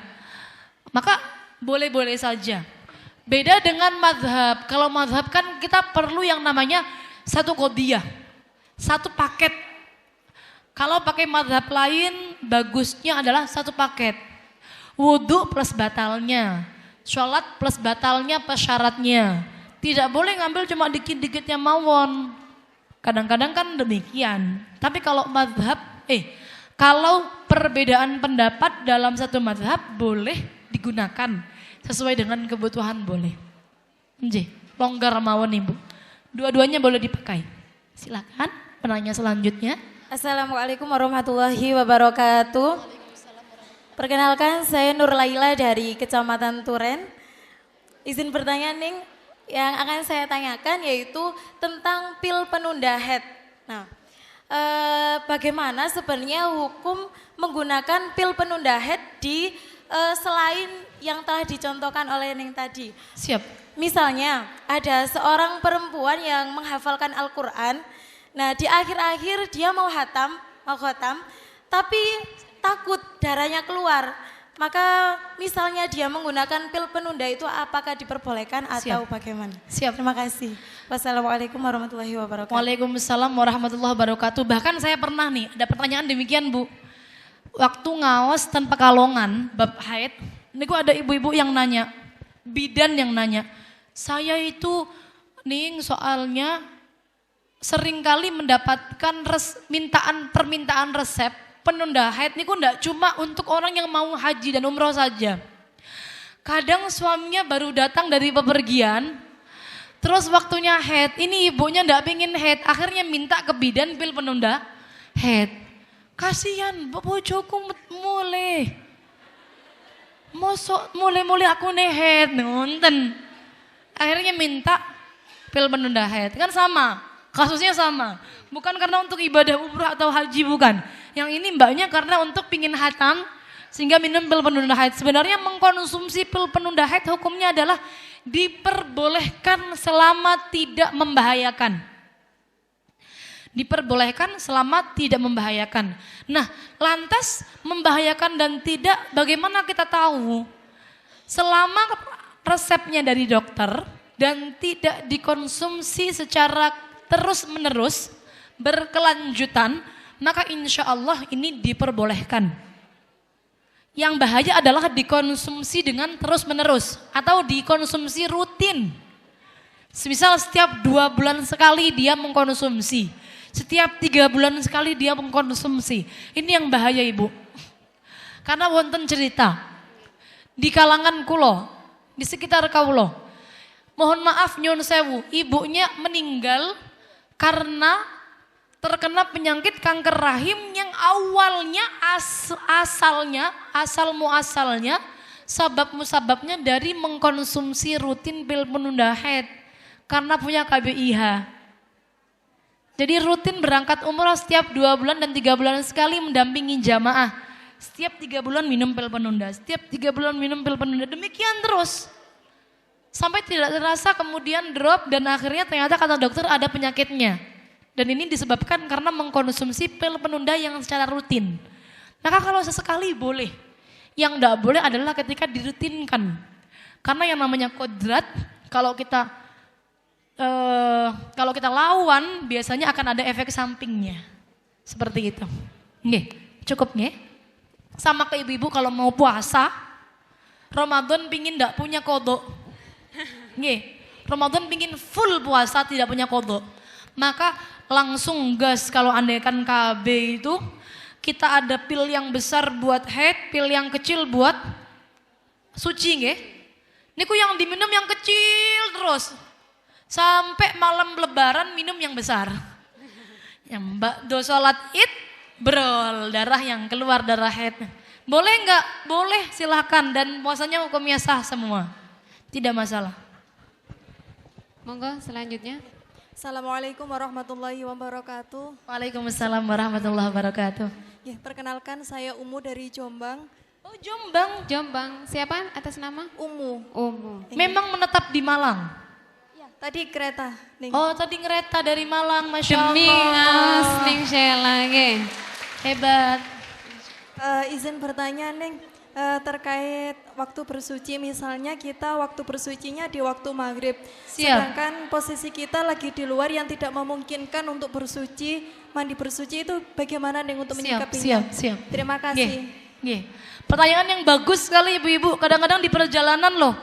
Maka boleh-boleh saja. Beda dengan madhab. Kalau madhab kan kita perlu yang namanya satu qodiyah, satu paket. Kalau pakai madhab lain bagusnya adalah satu paket. Wudhu plus batalnya, sholat plus batalnya plus syaratnya. Tidak boleh ngambil cuma dikit-dikitnya mawon. Kadang-kadang kan demikian. Tapi kalau madhab, kalau perbedaan pendapat dalam satu madhab boleh digunakan sesuai dengan kebutuhan boleh. Nggih, longgar mawon ibu. Dua-duanya boleh dipakai. Silakan penanya selanjutnya. Assalamualaikum warahmatullahi wabarakatuh. Perkenalkan saya Nur Laila dari Kecamatan Turen. Izin bertanya nih, yang akan saya tanyakan yaitu tentang pil penunda haid. Nah, bagaimana sebenarnya hukum menggunakan pil penunda haid di selain yang telah dicontohkan oleh Neng tadi? Siap. Misalnya ada seorang perempuan yang menghafalkan Al-Quran, nah di akhir-akhir dia mau khatam, tapi takut darahnya keluar. Maka misalnya dia menggunakan pil penunda itu apakah diperbolehkan atau bagaimana? Siap. Terima kasih. Wassalamualaikum warahmatullahi wabarakatuh. Waalaikumsalam warahmatullahi wabarakatuh. Bahkan saya pernah nih, ada pertanyaan demikian Bu. Waktu ngaos tanpa kalongan, bab haid, ini ada ibu-ibu yang nanya, bidan yang nanya, saya itu nih soalnya seringkali mendapatkan permintaan resep penunda haid niku ndak cuma untuk orang yang mau haji dan umroh saja. Kadang suaminya baru datang dari bepergian, terus waktunya haid, ini ibunya ndak pingin haid, akhirnya minta ke bidan pil penunda haid. Kasihan, bojoku mulai. Mosok mulai aku nih haid, nonton. Akhirnya minta pil penunda haid, kan sama, kasusnya sama. Bukan karena untuk ibadah umroh atau haji, bukan. Yang ini mbaknya karena untuk pingin hatam sehingga minum pil penunda haid. Sebenarnya mengkonsumsi pil penunda haid hukumnya adalah diperbolehkan selama tidak membahayakan. Diperbolehkan selama tidak membahayakan. Nah, lantas membahayakan dan tidak, bagaimana kita tahu? Selama resepnya dari dokter dan tidak dikonsumsi secara terus-menerus, berkelanjutan, maka insya Allah ini diperbolehkan. Yang bahaya adalah dikonsumsi dengan terus-menerus atau dikonsumsi rutin. Misal setiap 2 bulan sekali dia mengkonsumsi, setiap 3 bulan sekali dia mengkonsumsi. Ini yang bahaya ibu. Karena wonten cerita di kalangan kulo, di sekitar kaulo, mohon maaf nyun sewu, ibunya meninggal karena terkena penyakit kanker rahim yang awalnya asal muasalnya sabab musababnya dari mengkonsumsi rutin pil penunda haid karena punya KBIH. Jadi rutin berangkat umroh setiap 2 bulan dan 3 bulan sekali mendampingi jamaah. Setiap 3 bulan minum pil penunda, setiap 3 bulan minum pil penunda, demikian terus. Sampai tidak terasa kemudian drop dan akhirnya ternyata kata dokter ada penyakitnya. Dan ini disebabkan karena mengkonsumsi pil penunda yang secara rutin. Maka kalau sesekali boleh. Yang tidak boleh adalah ketika dirutinkan. Karena yang namanya kodrat, kalau kita lawan biasanya akan ada efek sampingnya. Seperti itu. Nggih, cukup nggih. Sama ke ibu-ibu kalau mau puasa, Ramadan pingin tidak punya kodok. Nggih, Ramadan pingin full puasa tidak punya kodok. Maka langsung gas, kalau andaikan KB itu kita ada pil yang besar buat haid, pil yang kecil buat suci nggih. Niku yang diminum yang kecil terus. Sampai malam lebaran minum yang besar. Yang mbak do sholat id, brol darah yang keluar darah haid. Boleh nggak? Boleh, silahkan. Dan puasanya hukumnya sah semua. Tidak masalah. Monggo selanjutnya. Assalamualaikum warahmatullahi wabarakatuh. Waalaikumsalam warahmatullahi wabarakatuh. Ya, perkenalkan saya Umu dari Jombang. Oh, Jombang. Jombang, siapa atas nama? Umu. Umu. Memang menetap di Malang. Ya, tadi kereta. Ning. Oh, tadi ngereta dari Malang, Masya Demi Allah. ning Sheila nggih. Hebat. Izin bertanya Neng, terkait waktu bersuci, misalnya kita waktu bersucinya di waktu maghrib. Siap. Sedangkan posisi kita lagi di luar yang tidak memungkinkan untuk bersuci, mandi bersuci itu bagaimana Neng untuk menyikapinya? Siap. Terima Nggih, kasih. nggih. Pertanyaan yang bagus sekali ibu-ibu. Kadang-kadang di perjalanan loh,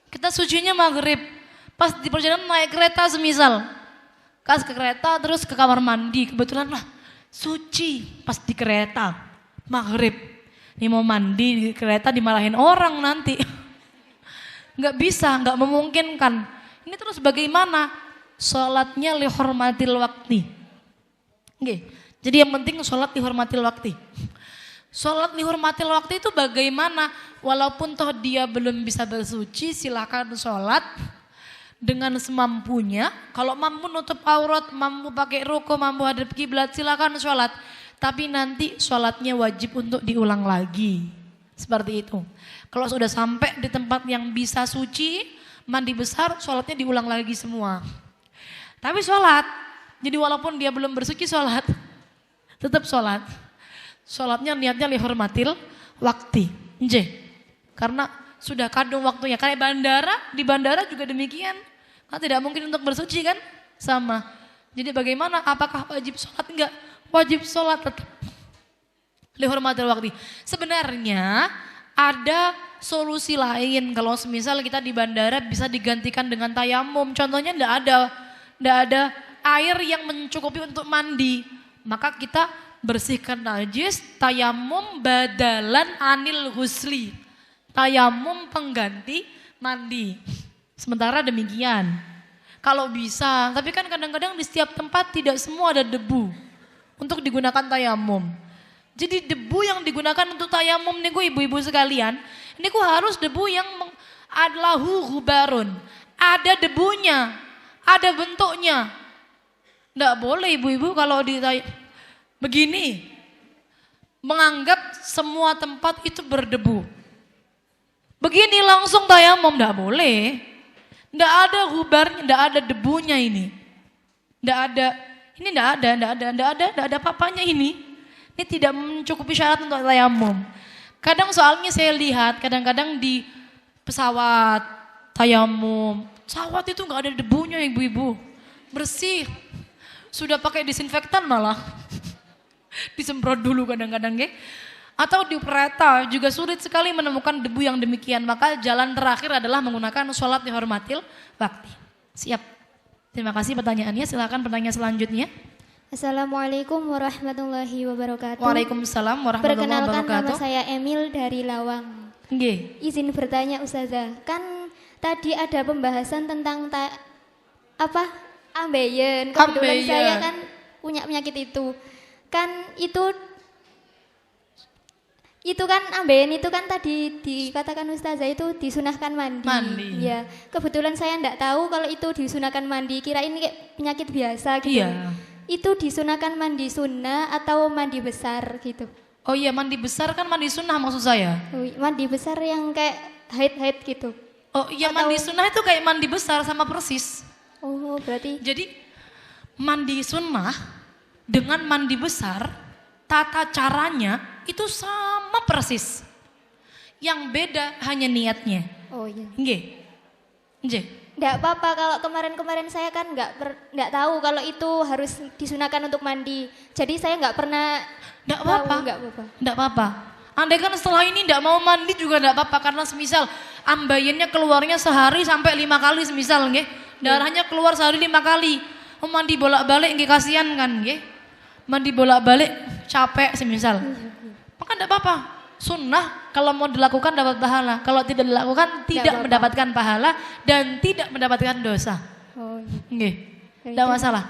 kita sucinya maghrib. Pas di perjalanan naik kereta semisal. Kas ke kereta terus ke kamar mandi. Kebetulan lah suci pas di kereta maghrib. Ini mau mandi di kereta dimarahin orang nanti. Nggak bisa, nggak memungkinkan. Ini terus bagaimana? Sholatnya lihormatil wakti. Nggih. Jadi yang penting sholat dihormatil waktu. Sholat dihormatil waktu itu bagaimana? Walaupun toh dia belum bisa bersuci, silakan sholat dengan semampunya. Kalau mampu nutup aurat, mampu pakai ruko, mampu hadap kiblat, silakan sholat. Tapi nanti sholatnya wajib untuk diulang lagi. Seperti itu. Kalau sudah sampai di tempat yang bisa suci, mandi besar, sholatnya diulang lagi semua. Tapi sholat, jadi walaupun dia belum bersuci sholat, tetap sholat. Sholatnya niatnya lihormatil waktu. Nje. Karena sudah kadung waktunya. Kayak bandara, di bandara juga demikian. Kan tidak mungkin untuk bersuci kan? Sama. Jadi bagaimana? Apakah wajib sholat? Enggak. Wajib sholat tetap. Lihormatil waktu. Sebenarnya ada solusi lain. Kalau semisal kita di bandara bisa digantikan dengan tayamum. Contohnya enggak ada air yang mencukupi untuk mandi. Maka kita bersihkan najis, tayamum badalan anil husli. Tayamum pengganti mandi. Sementara demikian. Kalau bisa, tapi kan kadang-kadang di setiap tempat tidak semua ada debu untuk digunakan tayamum. Jadi debu yang digunakan untuk tayamum niku ibu-ibu sekalian, niku harus debu yang adlahu hubarun. Ada debunya, ada bentuknya. Nggak boleh ibu-ibu kalau begini, menganggap semua tempat itu berdebu. Begini langsung tayamum, nggak boleh. Nggak ada hubarnya, nggak ada debunya ini. Nggak ada apa-apanya ini. Ini tidak mencukupi syarat untuk tayamum. Kadang soalnya saya lihat, kadang-kadang di pesawat tayamum, pesawat itu nggak ada debunya ibu-ibu. Bersih. Sudah pakai disinfektan malah. Disemprot dulu kadang-kadang ya. Atau di kereta juga sulit sekali menemukan debu yang demikian. Maka jalan terakhir adalah menggunakan sholat dihormatil waktu. Siap. Terima kasih pertanyaannya. Silakan pertanyaan selanjutnya. Assalamualaikum warahmatullahi wabarakatuh. Waalaikumsalam warahmatullahi Perkenalkan wabarakatuh. nama saya Emil dari Lawang. Nggih. Izin bertanya Ustazah, kan tadi ada pembahasan tentang ambeien. Kebetulan Ambeien. saya kan punya penyakit itu. Kan itu kan ambeien itu kan tadi dikatakan Ustazah itu disunahkan mandi. Mandi. Ya, kebetulan saya enggak tahu kalau itu disunahkan mandi. Kira ini kayak penyakit biasa gitu. Iya. Itu disunahkan mandi sunnah atau mandi besar gitu? Oh iya, mandi besar kan mandi sunnah maksud saya. Oh, mandi besar yang kayak haid gitu. Oh iya, mandi sunnah itu kayak mandi besar sama persis. Oh, berarti Jadi mandi sunnah dengan mandi besar, tata caranya itu sama persis. Yang beda hanya niatnya. oh iya. Nggih. Nggih. Enggak apa-apa kalau kemarin-kemarin saya kan enggak tahu kalau itu harus disunahkan untuk mandi. Jadi saya enggak pernah Nggak tahu, apa-apa. enggak apa-apa. Nggak apa-apa. Andai kan setelah ini nggak mau mandi juga nggak apa-apa. Karena semisal ambayannya keluarnya sehari sampai 5 kali semisal nggih. Darahnya keluar sehari 5 kali. Oh, mandi bolak-balik nggih kasihan kan nggih. Mandi bolak-balik capek semisal. Maka nggak apa-apa. Sunnah kalau mau dilakukan dapat pahala. Kalau tidak dilakukan tidak apa-apa. mendapatkan pahala dan tidak mendapatkan dosa. Oh, iya. Nggih. Tidak masalah.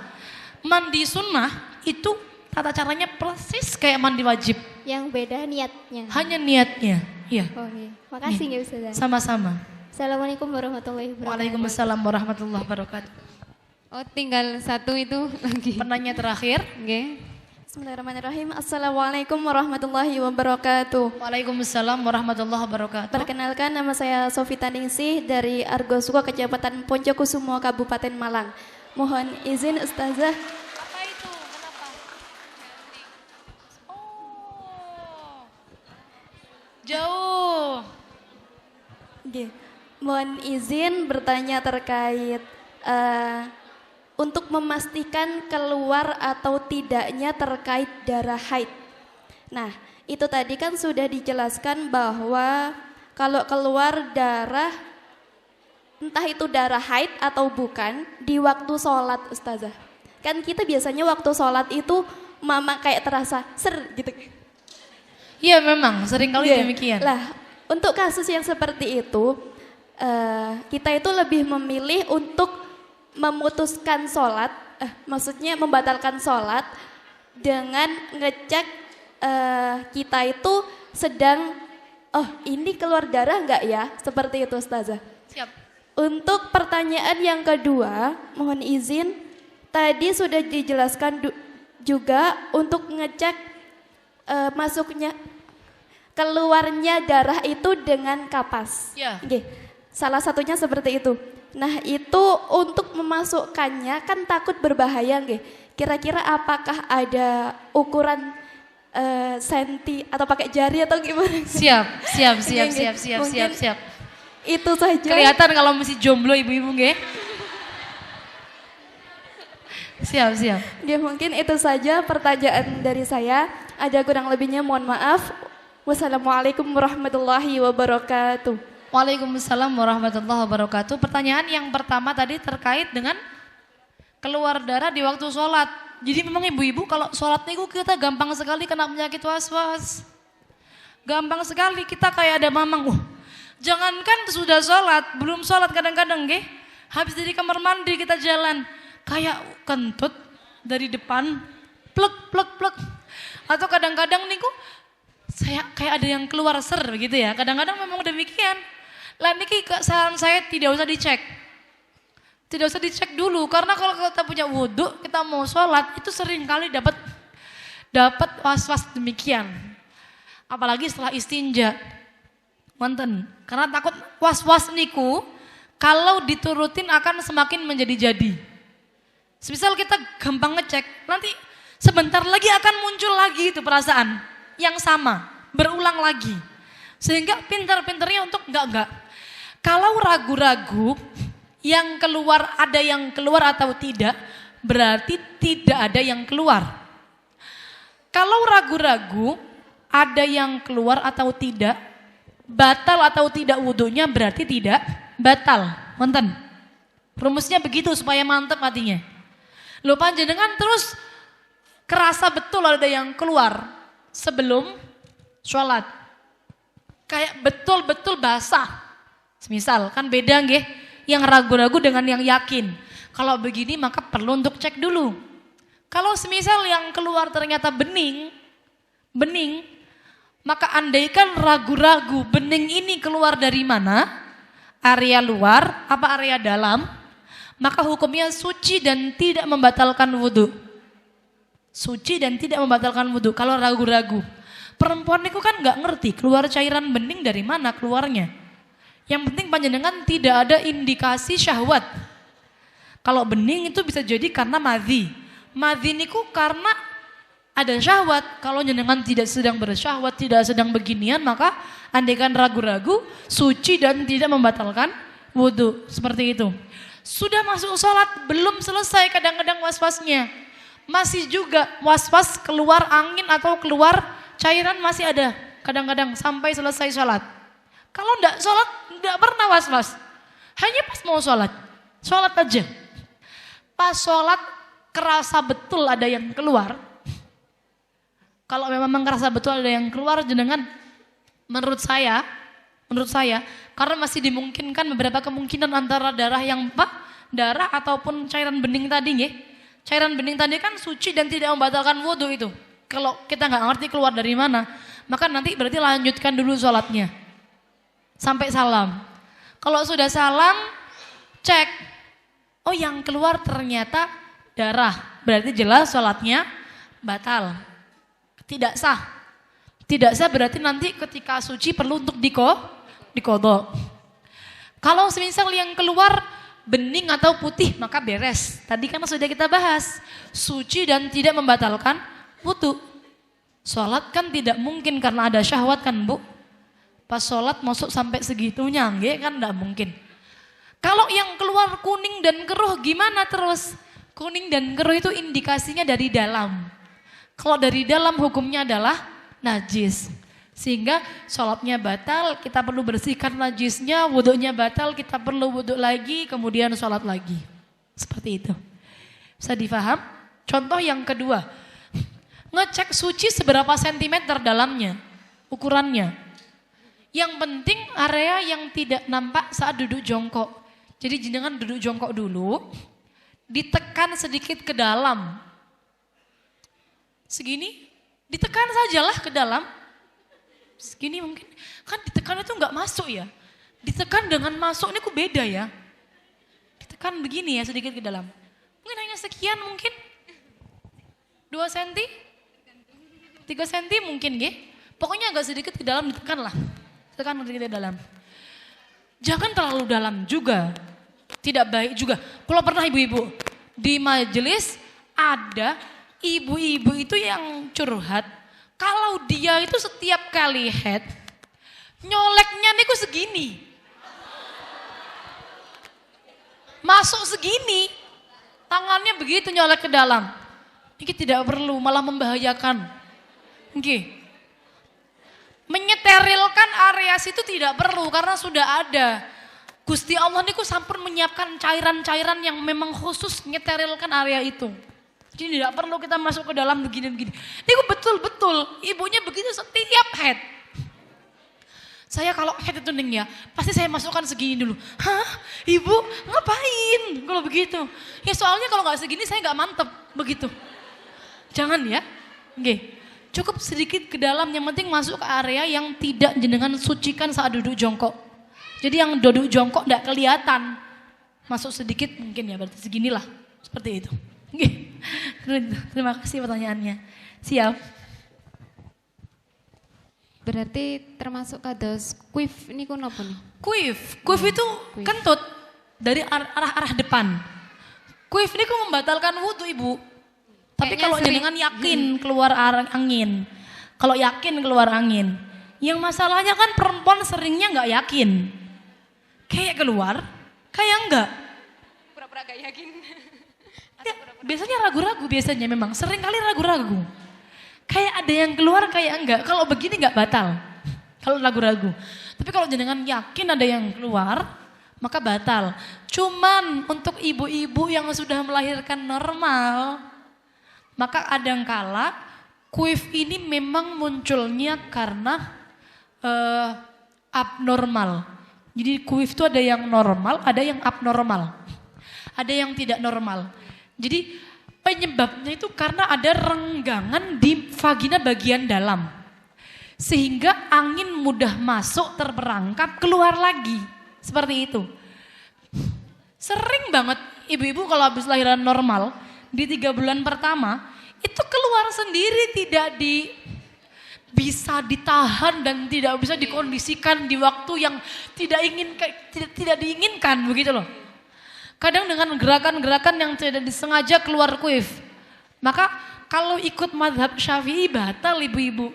Mandi sunnah itu tata caranya persis kayak mandi wajib. Yang beda niatnya. Hanya niatnya. Iya. Oke. Makasih nggih Ustazah. Sama-sama. Assalamualaikum warahmatullahi wabarakatuh. Waalaikumsalam warahmatullahi wabarakatuh. Oh, tinggal satu itu lagi. Penanya terakhir. Oke. Bismillahirrahmanirrahim. Assalamualaikum warahmatullahi wabarakatuh. Waalaikumsalam warahmatullahi wabarakatuh. Perkenalkan, nama saya Sofita Ningsih dari Argosuko, Kecamatan Poncokusumo, Kabupaten Malang. Mohon izin Ustazah. Apa itu? Kenapa? Oh. Jauh. Oke. Mohon izin bertanya terkait untuk memastikan keluar atau tidaknya terkait darah haid. Nah, itu tadi kan sudah dijelaskan bahwa kalau keluar darah, entah itu darah haid atau bukan, di waktu sholat Ustazah. Kan kita biasanya waktu sholat itu mama kayak terasa ser gitu. Iya memang, seringkali Iya. demikian. Lah, untuk kasus yang seperti itu, kita itu lebih memilih untuk memutuskan sholat, maksudnya membatalkan sholat dengan ngecek kita itu sedang, oh ini keluar darah enggak ya, seperti itu Ustazah. Siap. Untuk pertanyaan yang kedua, mohon izin, tadi sudah dijelaskan juga untuk ngecek masuknya, keluarnya darah itu dengan kapas. Ya. Oke, salah satunya seperti itu. Nah itu untuk memasukkannya kan takut berbahaya nggih. Kira-kira apakah ada ukuran senti atau pakai jari atau gimana? Siap. Nggih. Mungkin itu saja. Kelihatan kalau mesti jomblo ibu-ibu nggih. Siap. Ya mungkin itu saja pertanyaan dari saya. Ada kurang lebihnya mohon maaf. Wassalamualaikum warahmatullahi wabarakatuh. Waalaikumsalam warahmatullahi wabarakatuh. Pertanyaan yang pertama tadi terkait dengan keluar darah di waktu sholat. Jadi memang ibu-ibu kalau sholat niku kita gampang sekali kena penyakit was-was. Gampang sekali kita kayak ada mamang. Jangankan sudah sholat, belum sholat kadang-kadang nggih. Habis dari kamar mandi kita jalan kayak kentut dari depan, plek. Atau kadang-kadang niku saya kayak ada yang keluar ser begitu ya. Kadang-kadang memang demikian. Lah niki saran saya tidak usah dicek. Tidak usah dicek dulu karena kalau kita punya wudhu, kita mau sholat itu sering kali dapat was-was demikian. Apalagi setelah istinja. Wonten, karena takut was-was niku kalau diturutin akan semakin menjadi-jadi. Semisal kita gampang ngecek, nanti sebentar lagi akan muncul lagi itu perasaan yang sama, berulang lagi. Sehingga pintar-pintarnya untuk enggak. Kalau ragu-ragu yang keluar ada yang keluar atau tidak, berarti tidak ada yang keluar. Kalau ragu-ragu ada yang keluar atau tidak, batal atau tidak wudhunya berarti tidak batal. Wonten. Rumusnya begitu supaya mantap hatinya. Lho panjenengan terus kerasa betul ada yang keluar sebelum sholat. Kayak betul-betul basah. Semisal kan beda nggih, yang ragu-ragu dengan yang yakin. Kalau begini maka perlu untuk cek dulu. Kalau semisal yang keluar ternyata bening, maka andaikan ragu-ragu bening ini keluar dari mana, area luar apa area dalam, maka hukumnya suci dan tidak membatalkan wudhu. Suci dan tidak membatalkan wudhu kalau ragu-ragu. Perempuan itu kan nggak ngerti keluar cairan bening dari mana keluarnya. Yang penting panjenengan tidak ada indikasi syahwat. Kalau bening itu bisa jadi karena madhi. Madhi niku karena ada syahwat. Kalau jenengan tidak sedang bersyahwat, tidak sedang beginian, maka andaikan ragu-ragu, suci dan tidak membatalkan wudhu. Seperti itu. Sudah masuk sholat, belum selesai kadang-kadang was-wasnya. Masih juga was-was keluar angin atau keluar cairan masih ada. Kadang-kadang sampai selesai sholat. Kalau enggak sholat, enggak pernah was-was. Hanya pas mau sholat. Sholat aja. Pas sholat kerasa betul ada yang keluar. Kalau memang kerasa betul ada yang keluar, jenengan menurut saya, karena masih dimungkinkan beberapa kemungkinan antara darah yang darah ataupun cairan bening tadi nggih. Cairan bening tadi kan suci dan tidak membatalkan wudhu itu. Kalau kita nggak ngerti keluar dari mana, maka nanti berarti lanjutkan dulu sholatnya. Sampai salam. Kalau sudah salam, cek. Oh yang keluar ternyata darah. Berarti jelas sholatnya batal. Tidak sah. Tidak sah berarti nanti ketika suci perlu untuk dikodok. Kalau semisal yang keluar bening atau putih maka beres. Tadi kan sudah kita bahas. Suci dan tidak membatalkan wudu. Sholat kan tidak mungkin karena ada syahwat kan Bu. Pas sholat masuk sampai segitunya kan tidak mungkin. Kalau yang keluar kuning dan keruh gimana terus? Kuning dan keruh itu indikasinya dari dalam. Kalau dari dalam hukumnya adalah najis. Sehingga sholatnya batal, kita perlu bersihkan najisnya, wudunya batal, kita perlu wudu lagi, kemudian sholat lagi. Seperti itu. Bisa difaham? Contoh yang kedua, ngecek suci seberapa sentimeter dalamnya, ukurannya. Yang penting area yang tidak nampak saat duduk jongkok. Jadi jenengan duduk jongkok dulu, ditekan sedikit ke dalam. Segini, ditekan sajalah ke dalam. Segini mungkin, kan ditekan itu nggak masuk ya. Ditekan dengan masuk ini kok beda ya. Ditekan begini ya sedikit ke dalam. Mungkin hanya sekian mungkin. 2 cm, 3 cm mungkin ya. Pokoknya agak sedikit ke dalam ditekan lah. Tekan sedikit ke dalam. Jangan terlalu dalam juga. Tidak baik juga. Kalau pernah ibu-ibu di majelis ada ibu-ibu itu yang curhat. Kalau dia itu setiap kali head, nyoleknya niku segini. Masuk segini. Tangannya begitu nyolek ke dalam. Ini tidak perlu, malah membahayakan. Oke. Menyeterilkan area situ tidak perlu karena sudah ada. Gusti Allah niku sampun menyiapkan cairan-cairan yang memang khusus nyeterilkan area itu. Jadi tidak perlu kita masuk ke dalam begini-begini. Niku betul-betul ibunya begitu setiap head. Saya kalau head itu ning ya, pasti saya masukkan segini dulu. Hah? Ibu ngapain kalau begitu? Ya soalnya kalau nggak segini saya nggak mantep begitu. Jangan ya. Oke. Cukup sedikit ke dalam, yang penting masuk ke area yang tidak jenengan sucikan saat duduk jongkok. Jadi yang duduk jongkok tidak kelihatan. Masuk sedikit mungkin ya, berarti seginilah. Seperti itu. Oke. Terima kasih pertanyaannya. Siap. Berarti termasuk kados kuif ini kun apa nih? Kuif itu kentut dari arah depan. Kuif ini membatalkan wudhu ibu. Tapi kalau jenengan yakin keluar angin, kalau yakin keluar angin, yang masalahnya kan perempuan seringnya nggak yakin, kayak keluar, kayak enggak. Pura-pura gak yakin. Ya, biasanya ragu-ragu biasanya memang, sering kali ragu-ragu. Kayak ada yang keluar kayak enggak, kalau begini nggak batal, kalau ragu-ragu. Tapi kalau jenengan yakin ada yang keluar, maka batal. Cuman untuk ibu-ibu yang sudah melahirkan normal, maka kadangkala kuif ini memang munculnya karena abnormal. Jadi kuif itu ada yang normal, ada yang abnormal. Ada yang tidak normal. Jadi penyebabnya itu karena ada renggangan di vagina bagian dalam. Sehingga angin mudah masuk, terperangkap, keluar lagi. Seperti itu. Sering banget ibu-ibu kalau habis lahiran normal, di 3 bulan pertama, itu keluar sendiri, tidak bisa ditahan dan tidak bisa dikondisikan di waktu yang tidak diinginkan begitu loh. Kadang dengan gerakan-gerakan yang tidak disengaja keluar kuif. Maka kalau ikut mazhab Syafi'i batal ibu-ibu.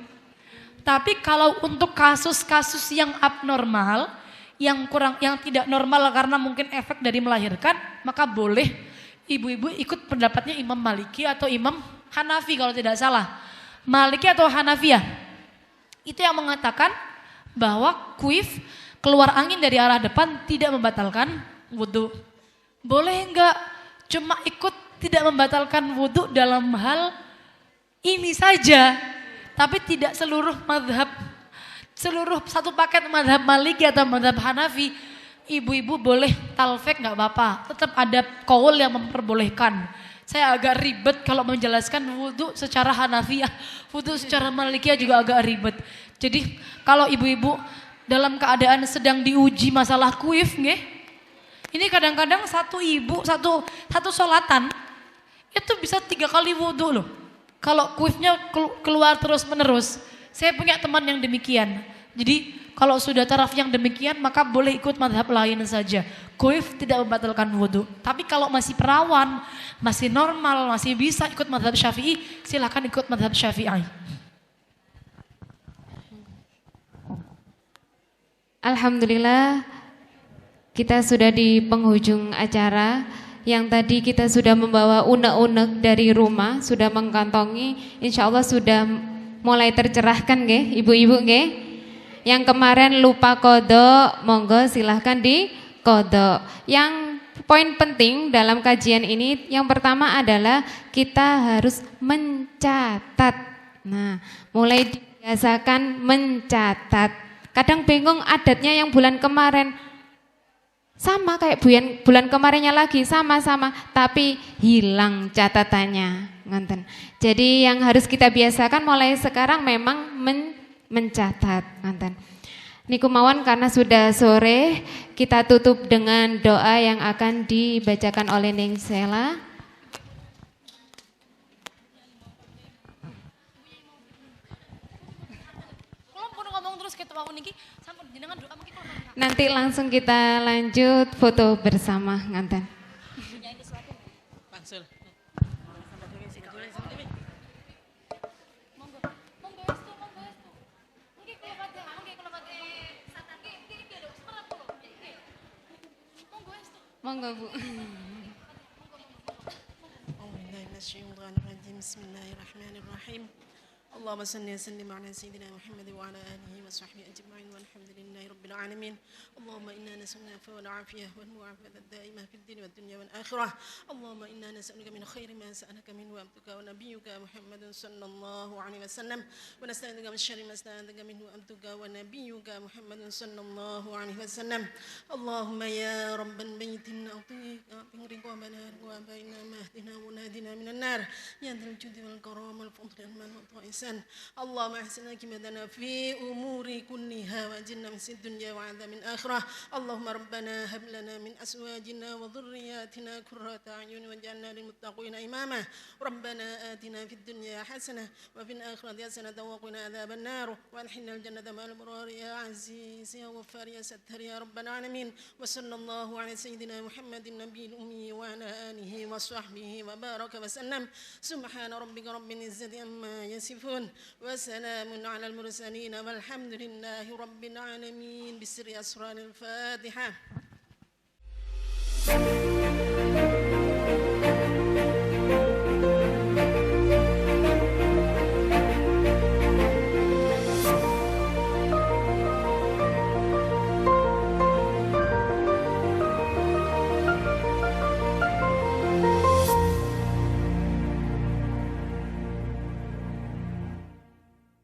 Tapi kalau untuk kasus-kasus yang abnormal, yang tidak normal karena mungkin efek dari melahirkan, maka boleh ibu-ibu ikut pendapatnya Imam Maliki atau Imam Hanafi kalau tidak salah. Maliki atau Hanafiyah. Itu yang mengatakan bahwa kuif keluar angin dari arah depan tidak membatalkan wudhu. Boleh enggak cuma ikut tidak membatalkan wudhu dalam hal ini saja. Tapi tidak seluruh madhab, seluruh satu paket madhab Maliki atau madhab Hanafi. Ibu-ibu boleh talfek nggak apa-apa, tetap ada kaul yang memperbolehkan. Saya agak ribet kalau menjelaskan wudhu secara Hanafiyah, wudhu secara Malikiyah juga agak ribet. Jadi kalau ibu-ibu dalam keadaan sedang diuji masalah kuif, nggih, ini kadang-kadang satu ibu, satu sholatan, itu bisa 3 kali wudhu loh. Kalau kuifnya keluar terus menerus. Saya punya teman yang demikian. Jadi kalau sudah taraf yang demikian maka boleh ikut madhab lain saja. Kuif tidak membatalkan wudhu. Tapi kalau masih perawan, masih normal, masih bisa ikut madhab Syafi'i, silakan ikut madhab Syafi'i. Alhamdulillah kita sudah di penghujung acara. Yang tadi kita sudah membawa unek-unek dari rumah, sudah mengkantongi, insya Allah sudah mulai tercerahkan nggih, ibu-ibu nggih. Yang kemarin lupa kodok, monggo silahkan di kodok. Yang poin penting dalam kajian ini, yang pertama adalah kita harus mencatat. Nah, mulai dibiasakan mencatat. Kadang bingung adatnya yang bulan kemarin, sama kayak bulan kemarinnya lagi, sama-sama, tapi hilang catatannya. Ngonten. Jadi yang harus kita biasakan mulai sekarang memang mencatat. Ngonten. Niku mawon karena sudah sore, kita tutup dengan doa yang akan dibacakan oleh Ning Sela. Nanti langsung kita lanjut foto bersama nganten. Monggo Bu. Bismillahirrahmanirrahim. Allahumma salli wa sallim ala sayyidina Muhammad wa ala alihi wa sahbihi ajma'in walhamdulillahi rabbil alamin. Allahumma inna nas'aluka al-'afwa wal 'afiyah wal mu'afata ad-da'imah fid din wad dunya wal akhirah. Allahumma inna nas'aluka min khairi ma sa'alaka minhu abduka wa nabiyyuka Muhammadun sallallahu alaihi wasallam wa nasta'idzuka min syarri ma sta'adzaka minhu abduka wa nabiyyuka Muhammadun sallallahu alaihi wasallam. Allahumma ya rabbal baitin a'tika riqabana wa baina mahdina wa nadina minan nar ya dzal judi wal karam wal fadl wal ta'is. اللهم احسن عاقبتنا في امور كلها واجرنا من خزي الدنيا وعذاب الاخره. اللهم ربنا هب لنا من ازواجنا وذرياتنا قرة اعين واجعلنا للمتقين اماما. ربنا آتنا في الدنيا حسنه وفي الاخره حسنه وقنا عذاب النار وادخلنا الجنه مع الابرار يا عزيز يا غفار يا ستار يا رب العالمين. وصلى الله على سيدنا محمد النبي الامي وعلى اله وصحبه وبارك وسلم. سبحان ربك رب العزه عما يصفون وسلام على المرسلين والحمد لله رب العالمين. بسر أسرار الفاتحة.